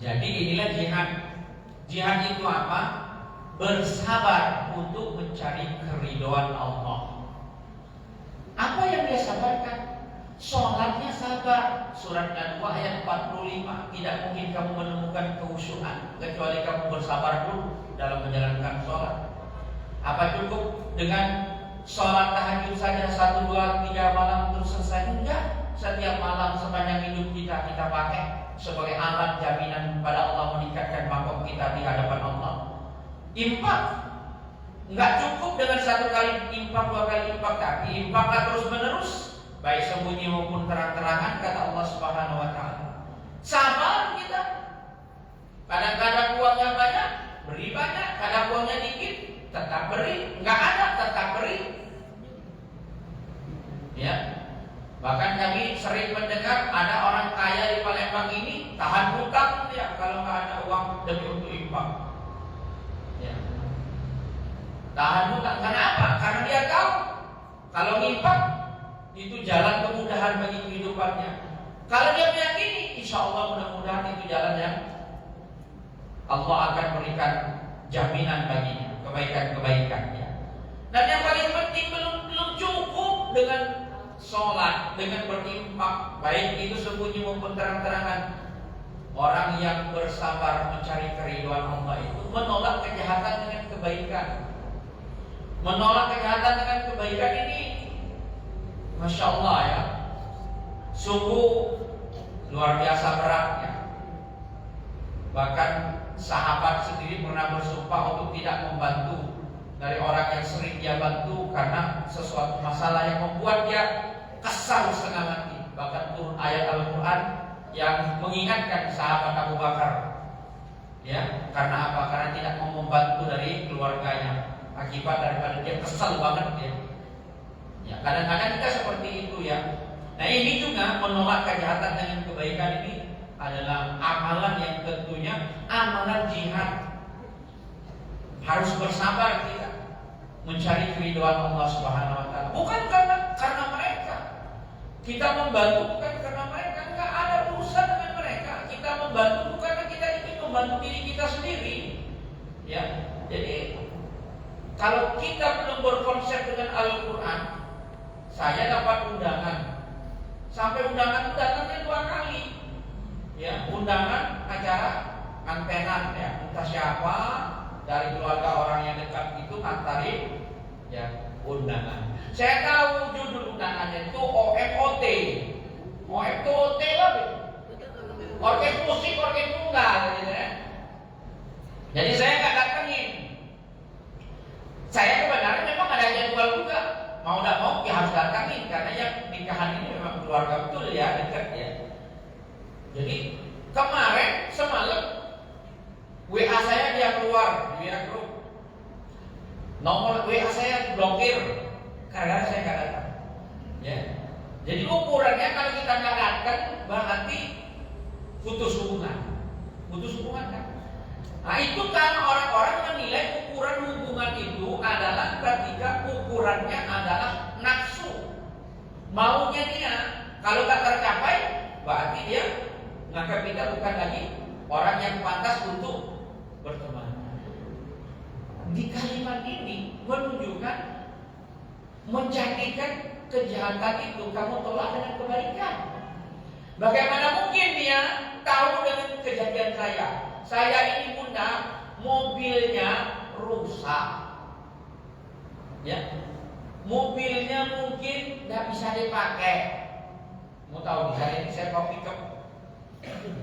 Jadi inilah jihad. Jihad itu apa? Bersabar untuk mencari keridhaan Allah. Apa yang dia sabarkan? Sholatnya sabar. Surat An-Nahl ayat 45. Tidak mungkin kamu menemukan kehusyuan kecuali kamu bersabar dulu dalam menjalankan sholat. Apa cukup dengan sholat tahajud saja 1, 2, 3 malam terus selesai? Enggak. Setiap malam sepanjang hidup kita pakai sebagai alat jaminan pada Allah meningkatkan makom kita di hadapan Allah. Infak nggak cukup dengan 1 kali infak, 2 kali infak, tapi infaklah terus menerus, baik sembunyi maupun terang-terangan, kata Allah Subhanahu wa taala. Sabar kita. Kadang-kadang uangnya banyak, beri banyak. Kadang uangnya dikit, tetap beri. Nggak ada, tetap beri. Ya. Bahkan kami sering mendengar ada orang kaya di Palembang ini tahan hutang ya kalau nggak ada uang demi untuk infak. Ya. Tahan hutang. Kenapa? Karena dia tahu kalau infak itu jalan kemudahan bagi kehidupannya. Kalau dia meyakini, insya Allah mudah-mudahan itu jalan yang Allah akan berikan jaminan baginya kebaikan-kebaikannya. Dan yang paling penting belum cukup dengan sholat, dengan berinfak, baik itu sembunyi maupun terang-terangan. Orang yang bersabar mencari keridhaan Allah itu menolak kejahatan dengan kebaikan. Menolak kejahatan dengan kebaikan ini, Masya Allah ya, sungguh luar biasa beratnya. Bahkan sahabat sendiri pernah bersumpah untuk tidak membantu dari orang yang sering dia bantu karena sesuatu masalah yang membuat dia kesal setengah mati. Bahkan turun ayat Al-Quran yang mengingatkan sahabat Abu Bakar, ya, karena apa? Karena tidak mau membantu dari keluarganya, akibat daripada dia kesal banget dia. Ya, kadang-kadang kita seperti itu ya. Nah, ini juga menolak kejahatan dengan kebaikan ini adalah amalan yang tentunya amalan jihad. Harus bersabar kita mencari keridhaan Allah Subhanahu wa taala. Bukan karena mereka. Kita membantu bukan karena mereka, enggak ada urusan dengan mereka. Kita membantu karena kita ingin membantu diri kita sendiri. Ya. Jadi kalau kita belum berkonsep dengan Al-Qur'an, saya dapat undangan. Sampai undangan itu datangnya 2 kali. Ya, undangan acara antenan ya, entah siapa dari keluarga orang yang dekat itu ngantarin ya undangan. Saya tahu judul undangannya itu OFOT. OFOT lah, orkes musik, orkes tunggal gitu ya. Jadi saya nggak datengin. Saya kebenaran memang ada jadwal juga. Mau tidak mau ya harus datangin karena yang nikahan ini memang keluarga betul ya, dekat ya. Jadi kemarin semalam WA saya dia keluar di WA grup. Nomor WA saya blokir karena saya nggak datang. Ya. Jadi ukurannya kalau kita nggak datang berarti putus hubungan. Putus hubungan kan? Nah itu karena orang-orang menilai ukuran hubungan itu adalah ketika ukurannya adalah nafsu. Maunya dia. Kalau nggak tercapai berarti dia menganggap kita bukan lagi orang yang pantas untuk berteman. Di kalimat ini menunjukkan menjadikan kejahatan itu kamu tolak dengan kebaikan. Bagaimana mungkin dia tahu dengan kejadian saya? Saya ini bunda, mobilnya rusak. Ya, mobilnya mungkin tidak bisa dipakai. Mau tahu misalnya saya mau pick-up.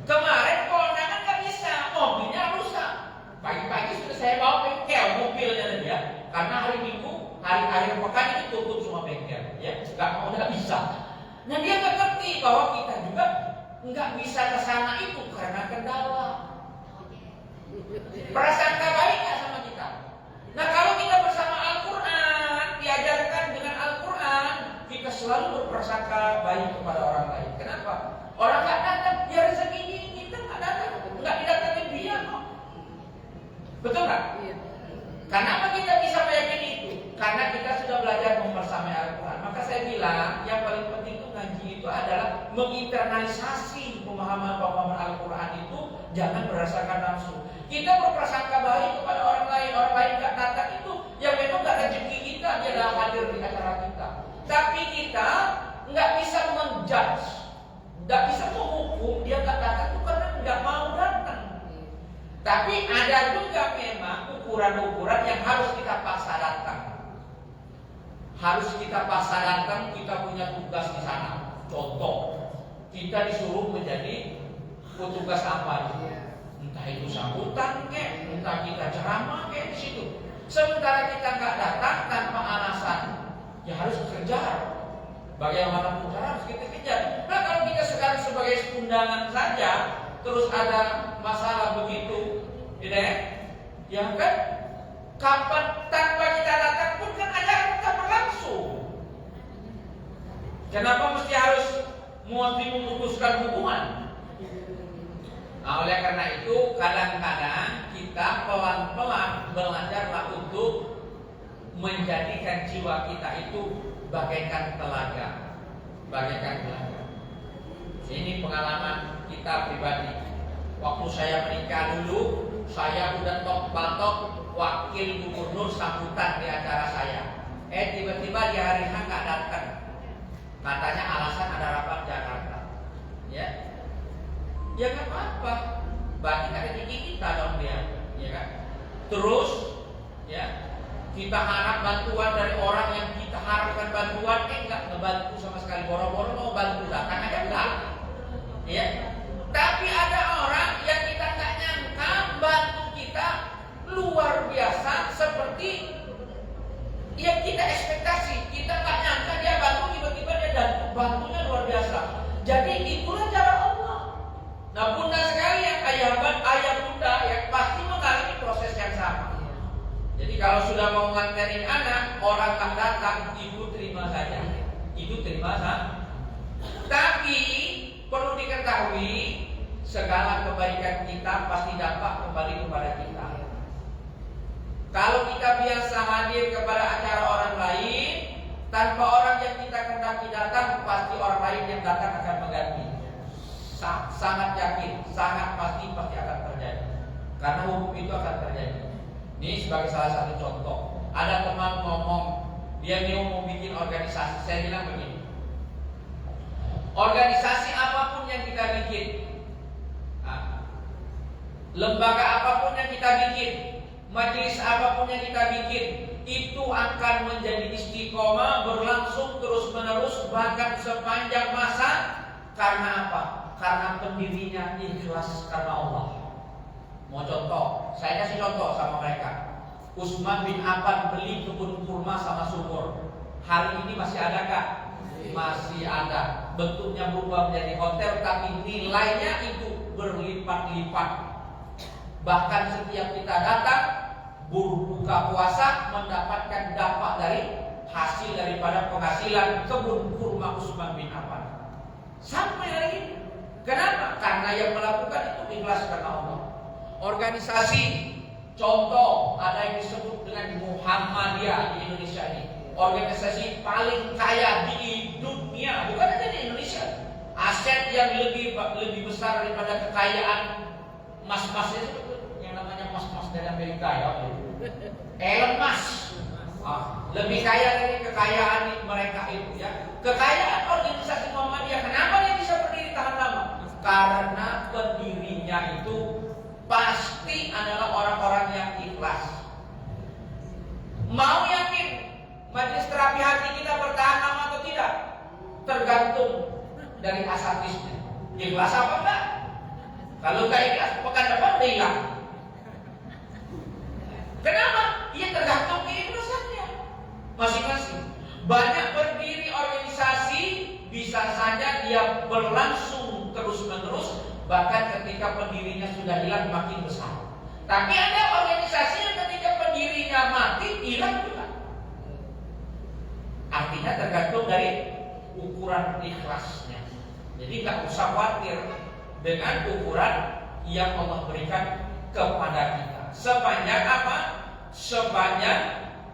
Kemarin kondangan nggak bisa, mobilnya rusak. Pagi-pagi sudah saya bawa bengkel mobilnya dia, karena hari Minggu, hari akhir pekan ini tutup semua bengkel, ya, nggak bisa. Nah dia nggak ngerti bahwa kita juga nggak bisa ke sana itu karena kendala. Prasangka baik nggak sama kita. Nah kalau kita bersama Al-Quran, diajarkan dengan Al-Quran, kita selalu berprasangka baik kepada orang lain. Kenapa? Orang nggak datang, dia rezeki kita nggak datang, nggak didatangin dia kok. Betul nggak? Iya. Kenapa kita bisa meyakini itu? Karena kita sudah belajar mempersamai Al-Quran. Maka saya bilang yang paling penting itu ngaji itu adalah menginternalisasi pemahaman Al-Quran itu jangan berdasarkan nafsu. Kita berprasangka baik kepada orang lain nggak datang itu yang memang nggak rezeki kita, dia adalah hadir di acara kita. Tapi kita nggak bisa menjudge, nggak bisa menghukum dia nggak datang itu karena nggak mau datang. Tapi ada juga memang ukuran-ukuran yang harus kita paksa datang. Harus kita paksa datang, kita punya tugas di sana. Contoh, kita disuruh menjadi petugas apa? Entah itu sambutan kek, entah kita ceramah kek di situ. Sementara kita nggak datang tanpa alasan, ya harus kejar. Bagaimanapun cara harus kita kejar. Nah kalau kita sekarang sebagai undangan saja, terus ada masalah begitu, ya kan? Kapan tanpa kita datang pun kan acara kita berlangsung. Kenapa mesti harus memutuskan hubungan? Nah, oleh karena itu kadang-kadang kita pelan-pelan belajarlah untuk menjadikan jiwa kita itu bagaikan telaga, bagaikan telaga. Ini pengalaman kita pribadi. Waktu saya menikah dulu, saya udah tok-batok wakil gubernur sambutan di acara saya. Tiba-tiba di hari H nggak datang. Katanya alasan ada rapat Jakarta. Ya, ya nggak apa-apa. Berarti kan rezeki kita dong dia, ya kan? Terus, ya, kita harap bantuan dari orang yang kita harapkan bantuan, nggak ngebantu sama sekali. Boro-boro mau bantu datang aja enggak, ya. Tapi ada orang yang kita nggak nyangka bantu kita luar biasa seperti yang kita ekspektasi. Kita nggak nyangka dia bantu, tiba-tiba dia bantunya luar biasa. Jadi itulah cara Allah. Nah, bunda sekali yang ayah bunda yang pasti mengalami proses yang sama. Jadi kalau sudah mau nganterin anak, orang tak datang, ibu terima saja. Ibu terima saja. Tapi perlu diketahui, segala kebaikan kita pasti dapat kembali kepada kita. Kalau kita biasa hadir kepada acara orang lain, tanpa orang yang kita kendaki datang, pasti orang lain yang datang akan mengganti. Sangat yakin, sangat pasti akan terjadi. Karena hukum itu akan terjadi. Ini sebagai salah satu contoh. Ada teman ngomong, dia mau bikin organisasi. Saya bilang begini, organisasi apapun yang kita bikin, lembaga apapun yang kita bikin, majelis apapun yang kita bikin, itu akan menjadi istiqomah, berlangsung terus-menerus, bahkan sepanjang masa. Karena apa? Karena pendirinya ikhlas karena Allah. Mau contoh? Saya kasih contoh sama mereka. Utsman bin Affan beli kebun kurma sama sumur. Hari ini masih ada kah? Masih ada. Bentuknya berubah menjadi hotel, tapi nilainya itu berlipat-lipat. Bahkan setiap kita datang berbuka puasa mendapatkan dampak dari hasil daripada penghasilan kebun kurma Utsman bin Affan. Sampai hari ini. Kenapa? Karena yang melakukan itu ikhlas karena Allah. Organisasi, contoh ada yang disebut dengan Muhammadiyah di Indonesia ini. Organisasi paling kaya di dunia, bukan hanya di Indonesia. Aset yang lebih besar daripada kekayaan mas-mas itu, yang namanya mas-mas dari Amerika ya. Elon Musk. Lebih kaya dari kekayaan mereka itu ya. Kekayaan organisasi Muhammadiyah, kenapa dia bisa berdiri tahan lama? Karena pendirinya itu pasti adalah orang-orang yang ikhlas. Mau yakin majelis terapi hati kita bertahan lama atau tidak? Tergantung dari asatisnya. Ikhlas apa enggak? Kalau enggak ikhlas, pekan depan udah hilang. Kenapa? Ia tergantung keikhlasannya masing-masing. Banyak berdiri organisasi bisa saja dia berlangsung terus-menerus, bahkan ketika pendirinya sudah hilang makin besar. Tapi ada organisasi yang ketika pendirinya mati hilang juga. Artinya tergantung dari ukuran ikhlasnya. Jadi nggak usah khawatir dengan ukuran yang Allah berikan kepada kita. Sebanyak apa? Sebanyak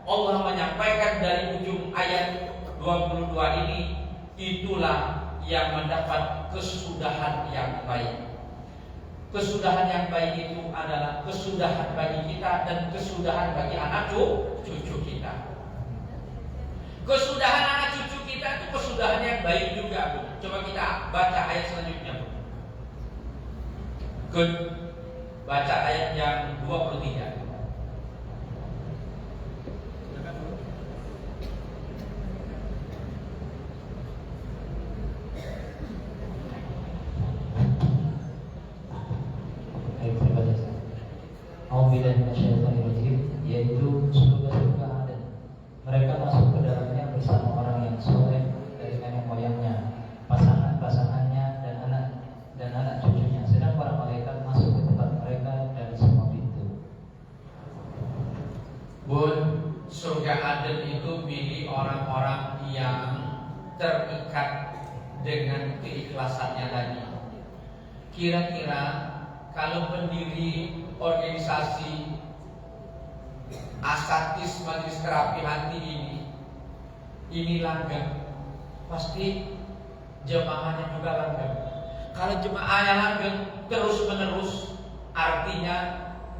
Allah menyampaikan dari ujung ayat 22 ini, itulah yang mendapat kesudahan yang baik. Kesudahan yang baik itu adalah kesudahan bagi kita dan kesudahan bagi anak cucu kita. Kesudahan anak cucu kita itu kesudahan yang baik juga, Bu. Coba kita baca ayat selanjutnya, Bu. Baca ayat yang 23. Yaitu surga-surga aden. Mereka masuk ke dalamnya bersama orang yang soleh dari nenek moyangnya, pasangan-pasangannya dan anak cucunya. Sedang para malaikat masuk ke tempat mereka dari semua pintu. Bun, surga aden itu milik orang-orang yang terikat dengan keikhlasannya tadi. Kira-kira kalau pendiri organisasi asatis majelis terapi hati ini langgeng, pasti jemaahnya juga langgeng. Kalau jemaahnya langgeng terus menerus, artinya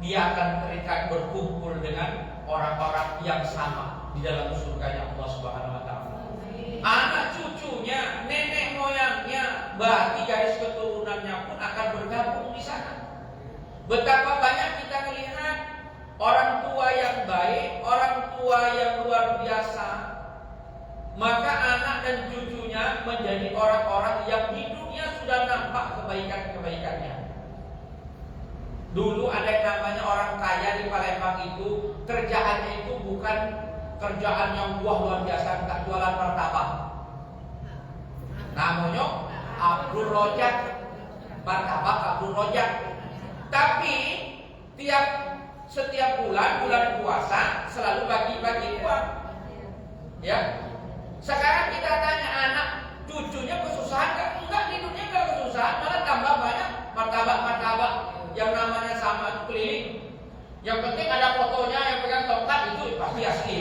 dia akan terikat berkumpul dengan orang-orang yang sama di dalam surganya Allah Subhanahu wa taala. Anak cucunya, nenek moyangnya, bahkan garis keturunannya pun akan bergabung di sana. Betapa banyak kita melihat orang tua yang baik, orang tua yang luar biasa, maka anak dan cucunya menjadi orang-orang yang di dunia sudah nampak kebaikan-kebaikannya. Dulu ada yang namanya orang kaya di Palembang itu, kerjaannya itu bukan kerjaan yang luar biasa, tak jualan martabak. Namanya Abdul Rojak, martabak Abdul Rojak. Tapi setiap bulan puasa selalu bagi-bagi uang. Ya. Sekarang kita tanya anak cucunya kesusahan nggak? Enggak, di dunia nggak kesusahan, malah tambah banyak martabak yang namanya sama keliling. Yang penting ada fotonya, yang pegang tongkat itu pasti asli,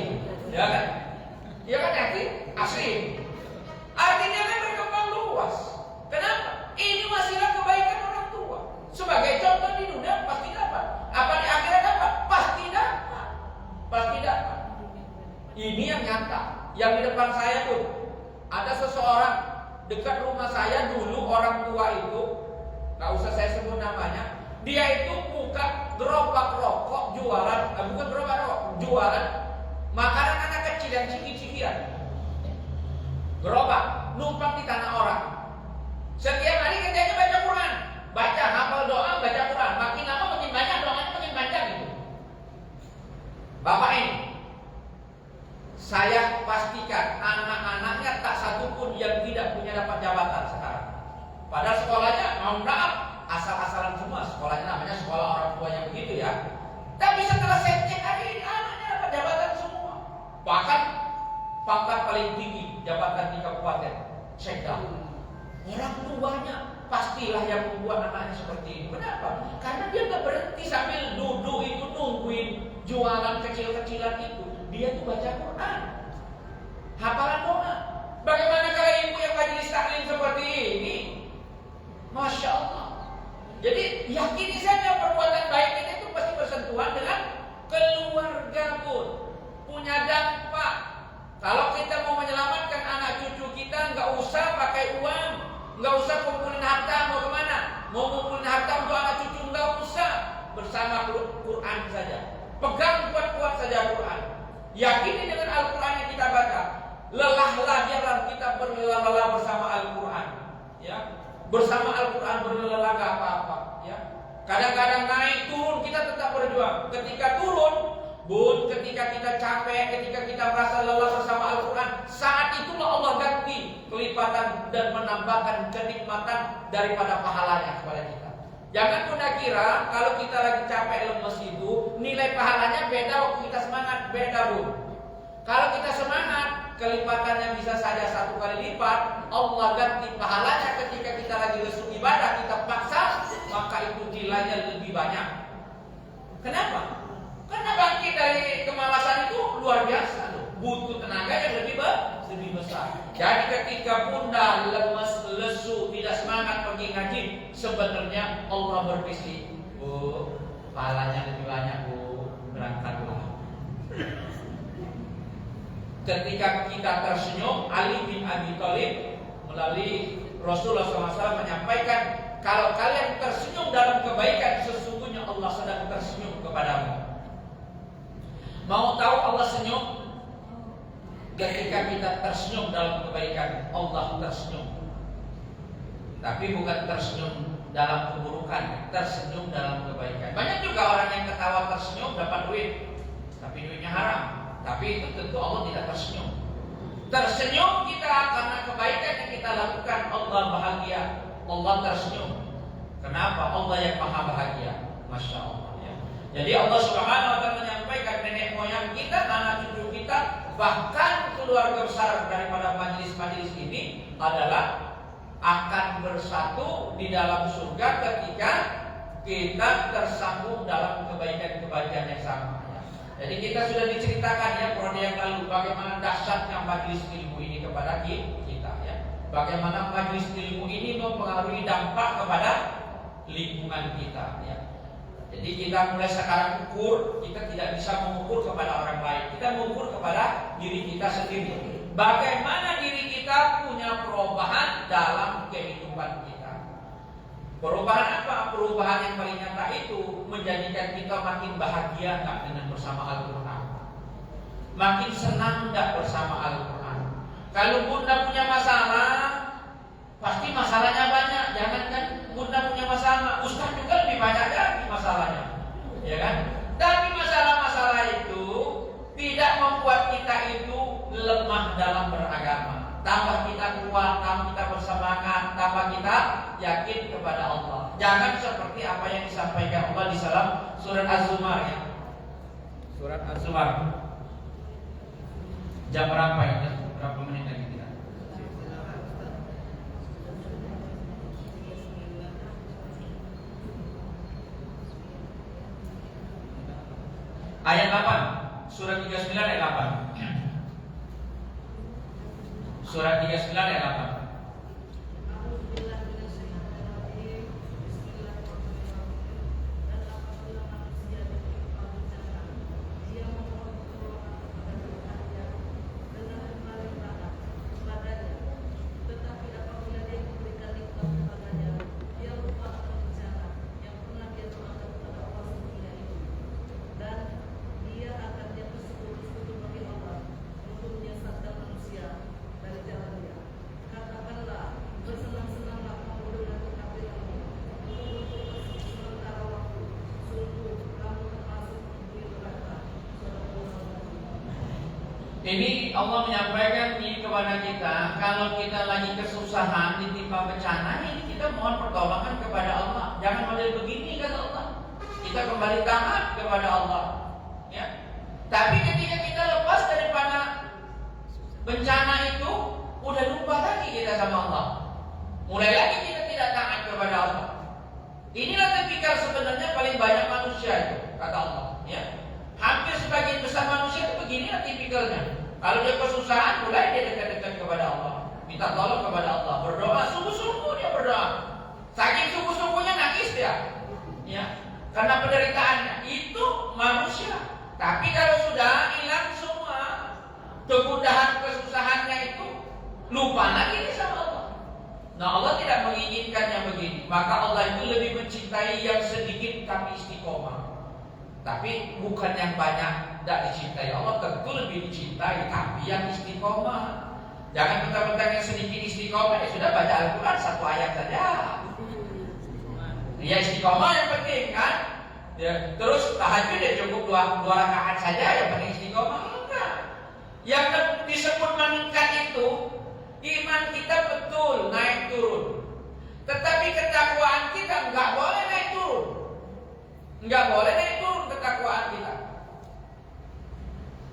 ya kan? Ya kan asli. Artinya kan berkembang luas. Kenapa? Ini masihlah kebaikan orang tua. Sebagai contoh di dunia pasti dapat. Apa di akhirat dapat? Pasti dapat. Pasti dapat. Ini yang nyata. Yang di depan saya pun ada seseorang dekat rumah saya dulu, orang tua itu, nggak usah saya sebut namanya. Dia itu buka gerobak rokok jualan, bukan gerobak rokok, jualan makanan anak kecil yang ciki-cikian. Gerobak, numpang di tanah orang. Setiap hari kerjanya baca Quran, baca, hafal doa, baca Quran. Makin lama makin banyak doanya, makin panjang gitu. Bapak ini, saya pastikan anak-anaknya tak satu pun yang tidak punya dapat jabatan sekarang. Padahal sekolahnya, mohon maaf, asal-asalan semua. Sekolahnya namanya sekolah orang tua yang begitu ya. Tapi setelah saya cek hari ini, anaknya dapat jabatan semua. Bahkan pangkat paling tinggi jabatan di kabupaten Sekda. Orang tuanya pastilah yang membuat anaknya seperti ini. Kenapa? Karena dia nggak berhenti sambil duduk itu nungguin jualan kecil-kecilan itu. Dia tuh baca Quran, hafalan doa. Bagaimana kalau ibu yang majelis taklim seperti ini? Masya Allah. Jadi yakini saja perbuatan baik kita itu pasti bersentuhan dengan keluarga pun, punya dampak. Kalau kita mau menyelamatkan anak cucu kita, nggak usah pakai uang, nggak usah kumpulin harta. Mau kemana? Mau kumpulin harta untuk anak cucu, nggak usah. Bersama Quran saja. Pegang kuat-kuat saja Quran. Yakini dengan Al-Quran yang kita baca. Lelahlah, biarlah kita berlelah-lelah bersama Al-Quran. Ya. Bersama Al-Quran berlelah gak apa-apa, ya. Kadang-kadang naik turun kita tetap berjuang. Ketika turun, ketika kita capek, ketika kita merasa lelah bersama Al-Quran, saat itulah Allah ganti kelipatan dan menambahkan kenikmatan daripada pahalanya kepada kita. Jangan pernah kira kalau kita lagi capek lemes itu nilai pahalanya beda waktu kita semangat, beda Bu. Kalau kita semangat, kelipatannya bisa saja 1 kali lipat. Allah ganti pahalanya ketika kita lagi lesu ibadah, kita paksa, maka itu nilainya lebih banyak. Kenapa? Karena bangkit dari kemalasan itu luar biasa loh. Butuh tenaga yang lebih besar. Jadi ketika bunda lemes, lesu, tidak semangat pergi ngaji, sebenarnya Allah bervisi, Bu, pahalanya lebih banyak Bu, berangkatlah. Ketika kita tersenyum, Ali bin Abi Thalib melalui Rasulullah SAW menyampaikan, kalau kalian tersenyum dalam kebaikan, sesungguhnya Allah sedang tersenyum kepadamu. Mau tahu Allah senyum? Ketika kita tersenyum dalam kebaikan, Allah tersenyum. Tapi bukan tersenyum dalam keburukan, tersenyum dalam kebaikan. Banyak juga orang yang ketawa tersenyum dapat duit, tapi duitnya haram. Tapi itu tentu Allah tidak tersenyum. Tersenyum kita karena kebaikan yang kita lakukan, Allah bahagia, Allah tersenyum. Kenapa? Allah yang maha bahagia. Masya Allah ya. Jadi Allah Subhanahu wa ta'ala menyampaikan nenek moyang kita, anak cucu kita, bahkan keluarga besar daripada majelis-majelis ini adalah akan bersatu di dalam surga ketika kita tersambung dalam kebaikan-kebaikan yang sama. Jadi kita sudah diceritakan ya periode yang lalu bagaimana dahsyatnya majelis ilmu ini kepada kita ya. Bagaimana majelis ilmu ini mempengaruhi dampak kepada lingkungan kita ya. Jadi kita mulai sekarang ukur, kita tidak bisa mengukur kepada orang lain. Kita mengukur kepada diri kita sendiri. Bagaimana diri kita punya perubahan dalam kehidupan kita. Perubahan apa? Perubahan yang paling nyata itu menjadikan kita makin bahagia nggak dengan bersama Al-Quran, makin senang nggak bersama Al-Quran. Kalau bunda punya masalah, pasti masalahnya banyak. Jangankan bunda punya masalah, ustaz juga lebih banyak lagi masalahnya, ya kan? Tapi masalah-masalah itu tidak membuat kita itu lemah dalam beragama. Tambah kita kuat, tambah kita bersemangat, tambah kita yakin kepada Allah. Jangan seperti apa yang disampaikan Allah di dalam surat Az-Zumar ya. Surat Az-Zumar. Jam berapa ini? Berapa menit lagi kita? Ayat 8. Surat 39 ayat 8. Surat 39 ayat 8. Ini Allah menyampaikan ini kepada kita. Kalau kita lagi kesusahan, ditimpa bencana, ini kita mohon pertolongan kepada Allah. Jangan model begini kata Allah. Kita kembali taat kepada Allah, ya. Tapi ketika kita lepas daripada bencana itu, udah lupa lagi kita sama Allah. Mulai lagi kita tidak taat kepada Allah. Inilah tipikal sebenarnya paling banyak manusia itu, kata Allah, ya. Hampir sebagian besar manusia itu beginilah tipikalnya. Kalau dia kesusahan, mulai dia dekat-dekat kepada Allah, minta tolong kepada Allah, berdoa, sungguh-sungguh dia berdoa. Saking sungguh-sungguhnya nangis dia, ya, karena penderitaannya. Itu manusia. Tapi kalau sudah hilang semua kegundahan kesusahannya itu, lupa lagi dia sama Allah. Nah, Allah tidak menginginkan yang begini. Maka Allah itu lebih mencintai yang sedikit tapi istiqomah. Tapi bukan yang banyak tidak dicintai. Allah tentu lebih dicintai, tapi yang istiqomah. Jangan mentang-mentang yang sedikit istiqomah, ya sudah baca Al-Quran 1 ayat saja. Ya istiqomah yang penting kan. Ya, terus tahajud ya cukup 2 rakaat saja yang penting istiqomah. Enggak. Yang disebut meningkat itu iman kita betul naik turun. Tetapi ketakwaan kita enggak boleh naik turun. Enggak boleh naik turun ketakwaan kita.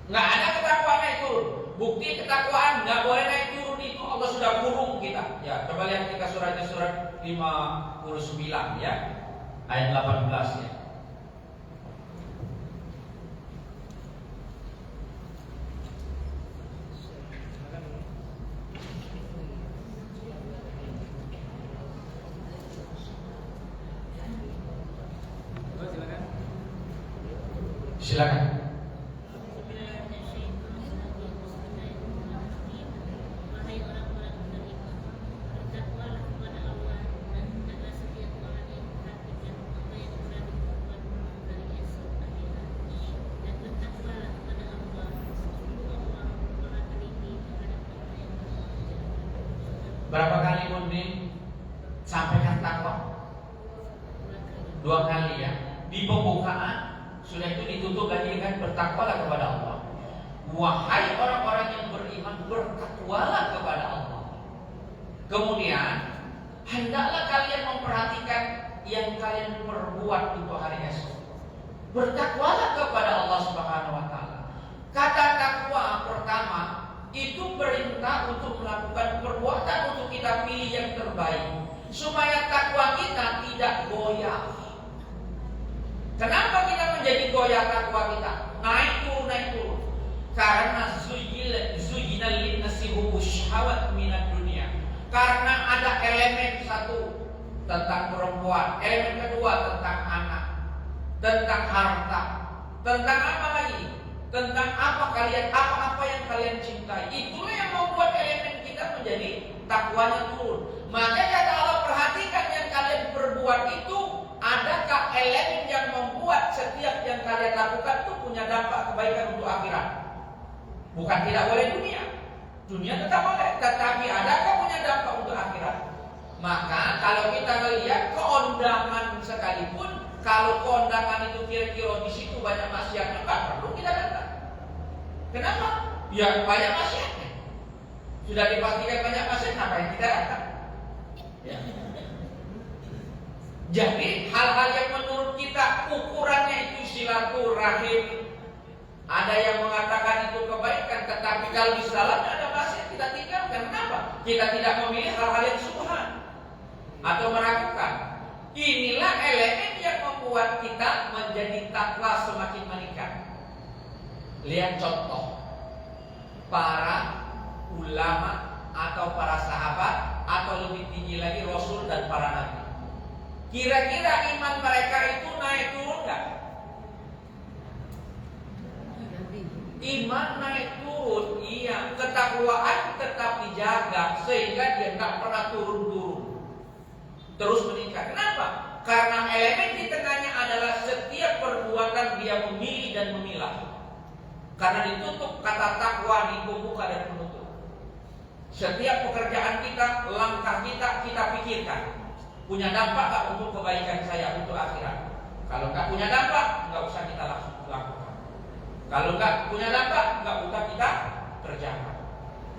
Enggak ada ketakwaan naik turun. Bukti ketakwaan enggak boleh naik turun itu Allah sudah kurung kita. Ya, coba lihat kita suratnya surat 59 ya. Ayat 18 ya. Silakan. Berapa kali Bundin sampaikan takwa? 2 kali ya. Di pembukaan sudah itu ditutup lagi dengan bertakwalah kepada Allah. Wahai orang-orang yang beriman, bertakwalah kepada Allah. Kemudian hendaklah kalian memperhatikan yang kalian perbuat untuk hari esok. Bertakwalah kepada Allah Subhanahu wa taala. Kata takwa pertama itu perintah untuk melakukan perbuatan untuk kita pilih yang terbaik, supaya takwa kita tidak goyah. Kenapa kita menjadi goyah takwa kita? Naik turun. Karena zuyina linnasi hubbus syahwat minad dunia. Karena ada elemen satu tentang perempuan, elemen kedua tentang anak. tentang harta, tentang apa lagi? Tentang apa yang kalian cintai. Itulah yang membuat elemen kita menjadi takwanya turun. Makanya kata Allah, perhatikan yang kalian perbuat itu, adakah elemen yang membuat setiap yang kalian lakukan itu punya dampak kebaikan untuk akhirat? Bukan tidak boleh dunia tetap boleh, tetapi adakah punya dampak untuk akhirat? Maka kalau kita melihat keundangan sekalipun, kalau keundangan itu kira-kira di situ banyak maksiatnya, nggak perlu kita datang. Kenapa? Ya banyak maksiatnya. Sudah dipastikan banyak maksiat, ngapain kita datang? Ya. Jadi hal-hal yang menurut kita ukurannya itu silaturahim, ada yang mengatakan itu kebaikan, tetapi kalau di dalamnya ada maksiat, kita tinggalkan. Kenapa? Kita tidak memilih hal-hal yang subhan atau meragukan. Inilah elemen yang membuat kita menjadi takwa semakin meningkat. Lihat contoh para ulama atau para sahabat, atau lebih tinggi lagi Rasul dan para nabi. Kira-kira iman mereka itu naik turun nggak? Iman naik turun, iya. Ketakwaan tetap dijaga sehingga dia nggak pernah turun-turun, terus meningkat. Kenapa? Karena elemen di tengahnya adalah setiap perbuatan dia memilih dan memilah. Karena ditutup kata takwa di pembuka dan penutup. Setiap pekerjaan kita, langkah kita pikirkan, punya dampak nggak untuk kebaikan saya, untuk akhirat? Kalau nggak punya dampak, nggak usah kita lakukan. Kalau nggak punya dampak, nggak usah kita kerjakan.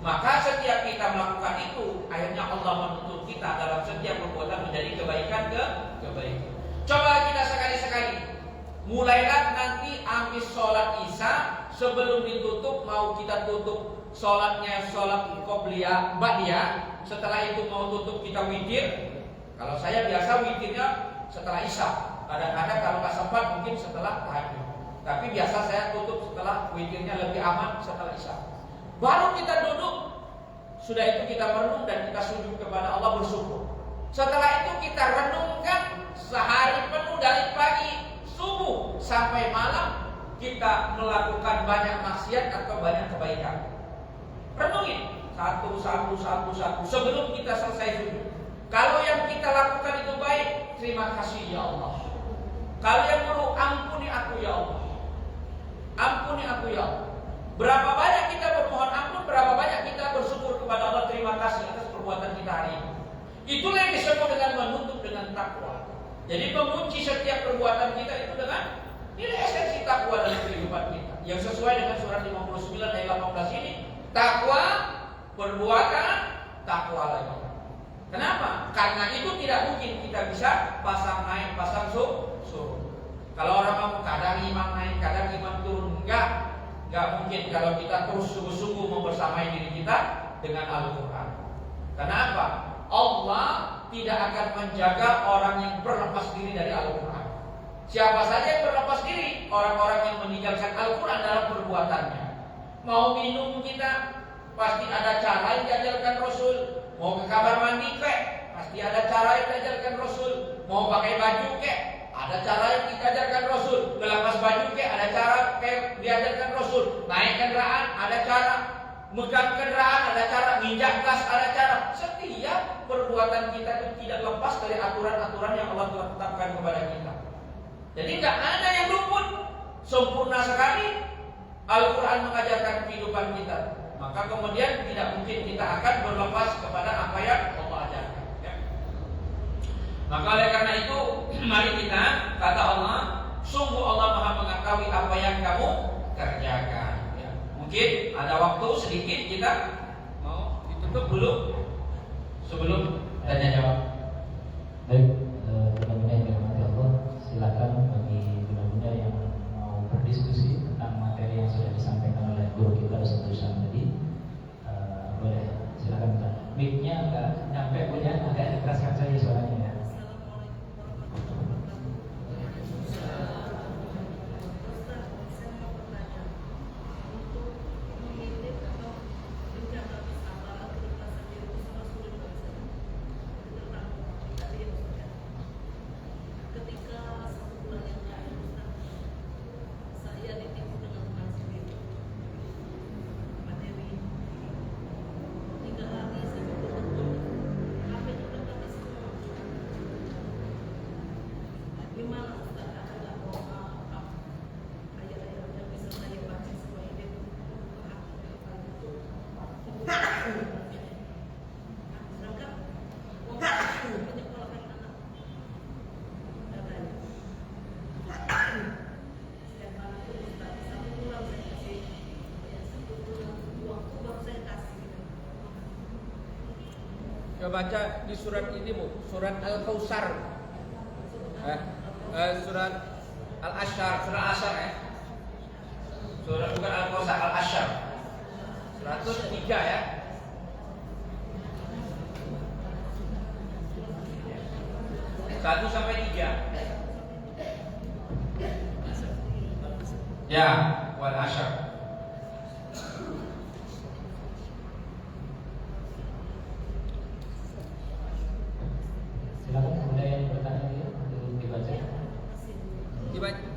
Maka setiap kita melakukan itu, akhirnya Allah menuntut kita dalam setiap perbuatan menjadi kebaikan ke kebaikan. Coba kita sekali-sekali, mulailah nanti habis sholat isya, sebelum ditutup, mau kita tutup sholatnya sholat qobliyah ba'diyah, setelah itu mau tutup kita witir. Kalau saya biasa witirnya setelah isya, kadang-kadang kalau nggak sempat mungkin setelah tahajud. Tapi biasa saya tutup setelah witirnya, lebih aman setelah isya. Baru kita duduk, sudah itu kita merenung dan kita sujud kepada Allah, bersyukur. Setelah itu kita renungkan sehari penuh dari pagi subuh sampai malam kita melakukan banyak maksiat atau banyak kebaikan. Renungin satu sebelum kita selesai sujud. Kalau yang kita lakukan itu baik, terima kasih ya Allah. Kalau yang perlu, ampuni aku ya Allah. Ampuni aku ya Allah. Berapa banyak kita bermohon ampun, berapa banyak kita bersyukur kepada Allah, terima kasih atas perbuatan kita hari ini. Itulah yang disebut dengan menutup dengan takwa. Jadi mengunci setiap perbuatan kita itu dengan nilai esensi takwa dalam kehidupan kita, yang sesuai dengan surat 59 ayat 18 ini. Takwa, perbuatan, takwa lagi. Kenapa? Karena itu tidak mungkin kita bisa pasang naik, pasang surut. Kalau orang mau kadang iman naik, kadang iman turun, enggak mungkin kalau kita terus sungguh-sungguh membersamai diri kita dengan Al-Quran. Kenapa? Allah tidak akan menjaga orang yang berlepas diri dari Al-Quran. Siapa saja yang berlepas diri? Orang-orang yang meninggalkan Al-Quran dalam perbuatannya. Mau minum kita, pasti ada cara yang diajarkan Rasul. Mau ke kamar mandi kek, pasti ada cara yang diajarkan Rasul. Mau pakai baju kek, ada cara yang diajarkan Rasul. Melepas baju kek, ada cara kayak diajarkan Rasul. Naik kendaraan, ada cara. Megang kendaraan, ada cara. Nginjak gas, ada cara. Setiap perbuatan kita itu tidak lepas dari aturan-aturan yang Allah telah tetapkan kepada kita. Jadi tidak ada yang luput. Sempurna sekali Al-Quran mengajarkan kehidupan kita. Maka kemudian tidak mungkin kita akan berlepas kepada apa yang Allah ajarkan, ya. Maka oleh karena itu, mari kita, kata Allah, sungguh Allah Maha mengetahui apa yang kamu kerjakan, ya. Mungkin ada waktu sedikit, kita mau ditutup dulu sebelum tanya jawab. Baik, bunda-bunda yang dirahmati Allah, silakan bagi bunda-bunda yang mau berdiskusi tentang materi yang sudah disampaikan oleh guru kita Ustaz Rusam tadi. Boleh, silakan Ustaz. Mic-nya nggak nyampe, punya agak dikeraskan saja suaranya ya. Ketika 1 bulan yang lalu Coba baca di surat ini Bu, surat Al-Kautsar. Surat Al-Asyar, surat Asyar ya. Surat bukan Al-Kautsar, Al-Asyar. 103 ya. Satu sampai 3. Ya, wal asyar. Silakan kemudian yang bertanya dia untuk dibaca.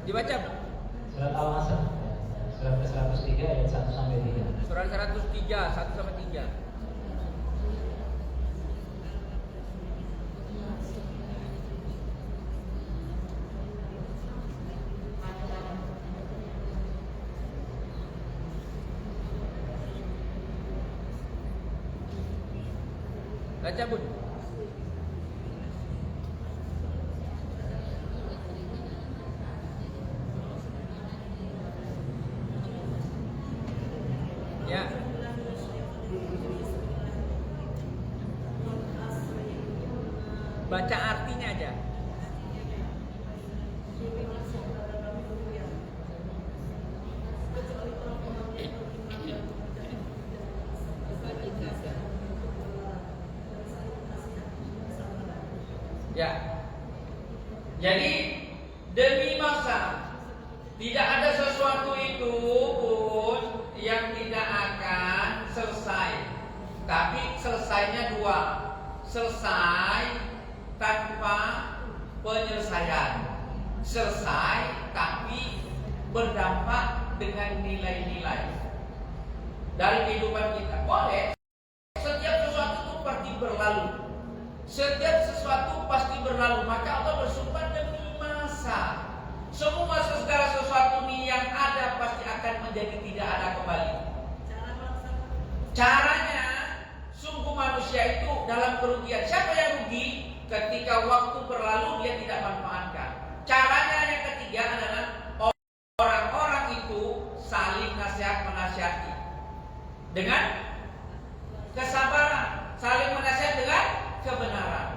Dibaca. Surat Al-Asr, surat ke-103 ayat 1 sampai 3. Surat 103, 1 sampai 3. Baca Bun. Ya. Baca artinya aja. Ya. Jadi demi masa tidak ada sesuatu itu pun yang tidak akan selesai. Tapi selesainya dua. Selesai tanpa penyelesaian. Selesai tapi berdampak dengan nilai-nilai dari kehidupan kita. Boleh. Setiap sesuatu itu pasti berlalu. Setiap sesuatu pasti berlalu. Maka Allah bersumpah demi masa. Semua segala sesuatu ini yang ada pasti akan menjadi tidak ada kembali. Caranya, sungguh manusia itu dalam kerugian. Siapa yang rugi? Ketika waktu berlalu dia tidak manfaatkan. Caranya yang ketiga adalah orang-orang itu saling nasihat-menasihati dengan kesabaran, saling menasihat dengan kebenaran.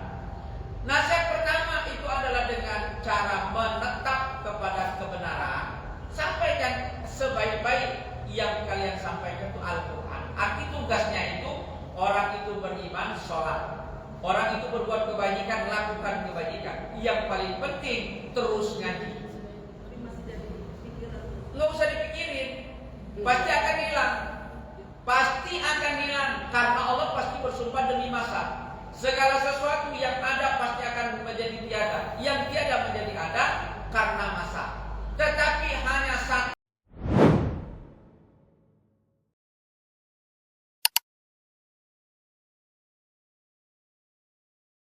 Nasihat pertama itu adalah dengan cara menetap kepada kebenaran. Sampaikan sebaik-baik yang kalian sampaikan itu Al-Quran. Arti tugasnya itu orang itu beriman, sholat. Orang itu berbuat kebajikan, lakukan kebajikan. Yang paling penting terus ngaji. Nggak usah dipikirin, pasti akan hilang. Pasti akan hilang karena Allah pasti bersumpah demi masa. Segala sesuatu yang ada pasti akan menjadi tiada. Yang tiada menjadi ada karena masa. Tetapi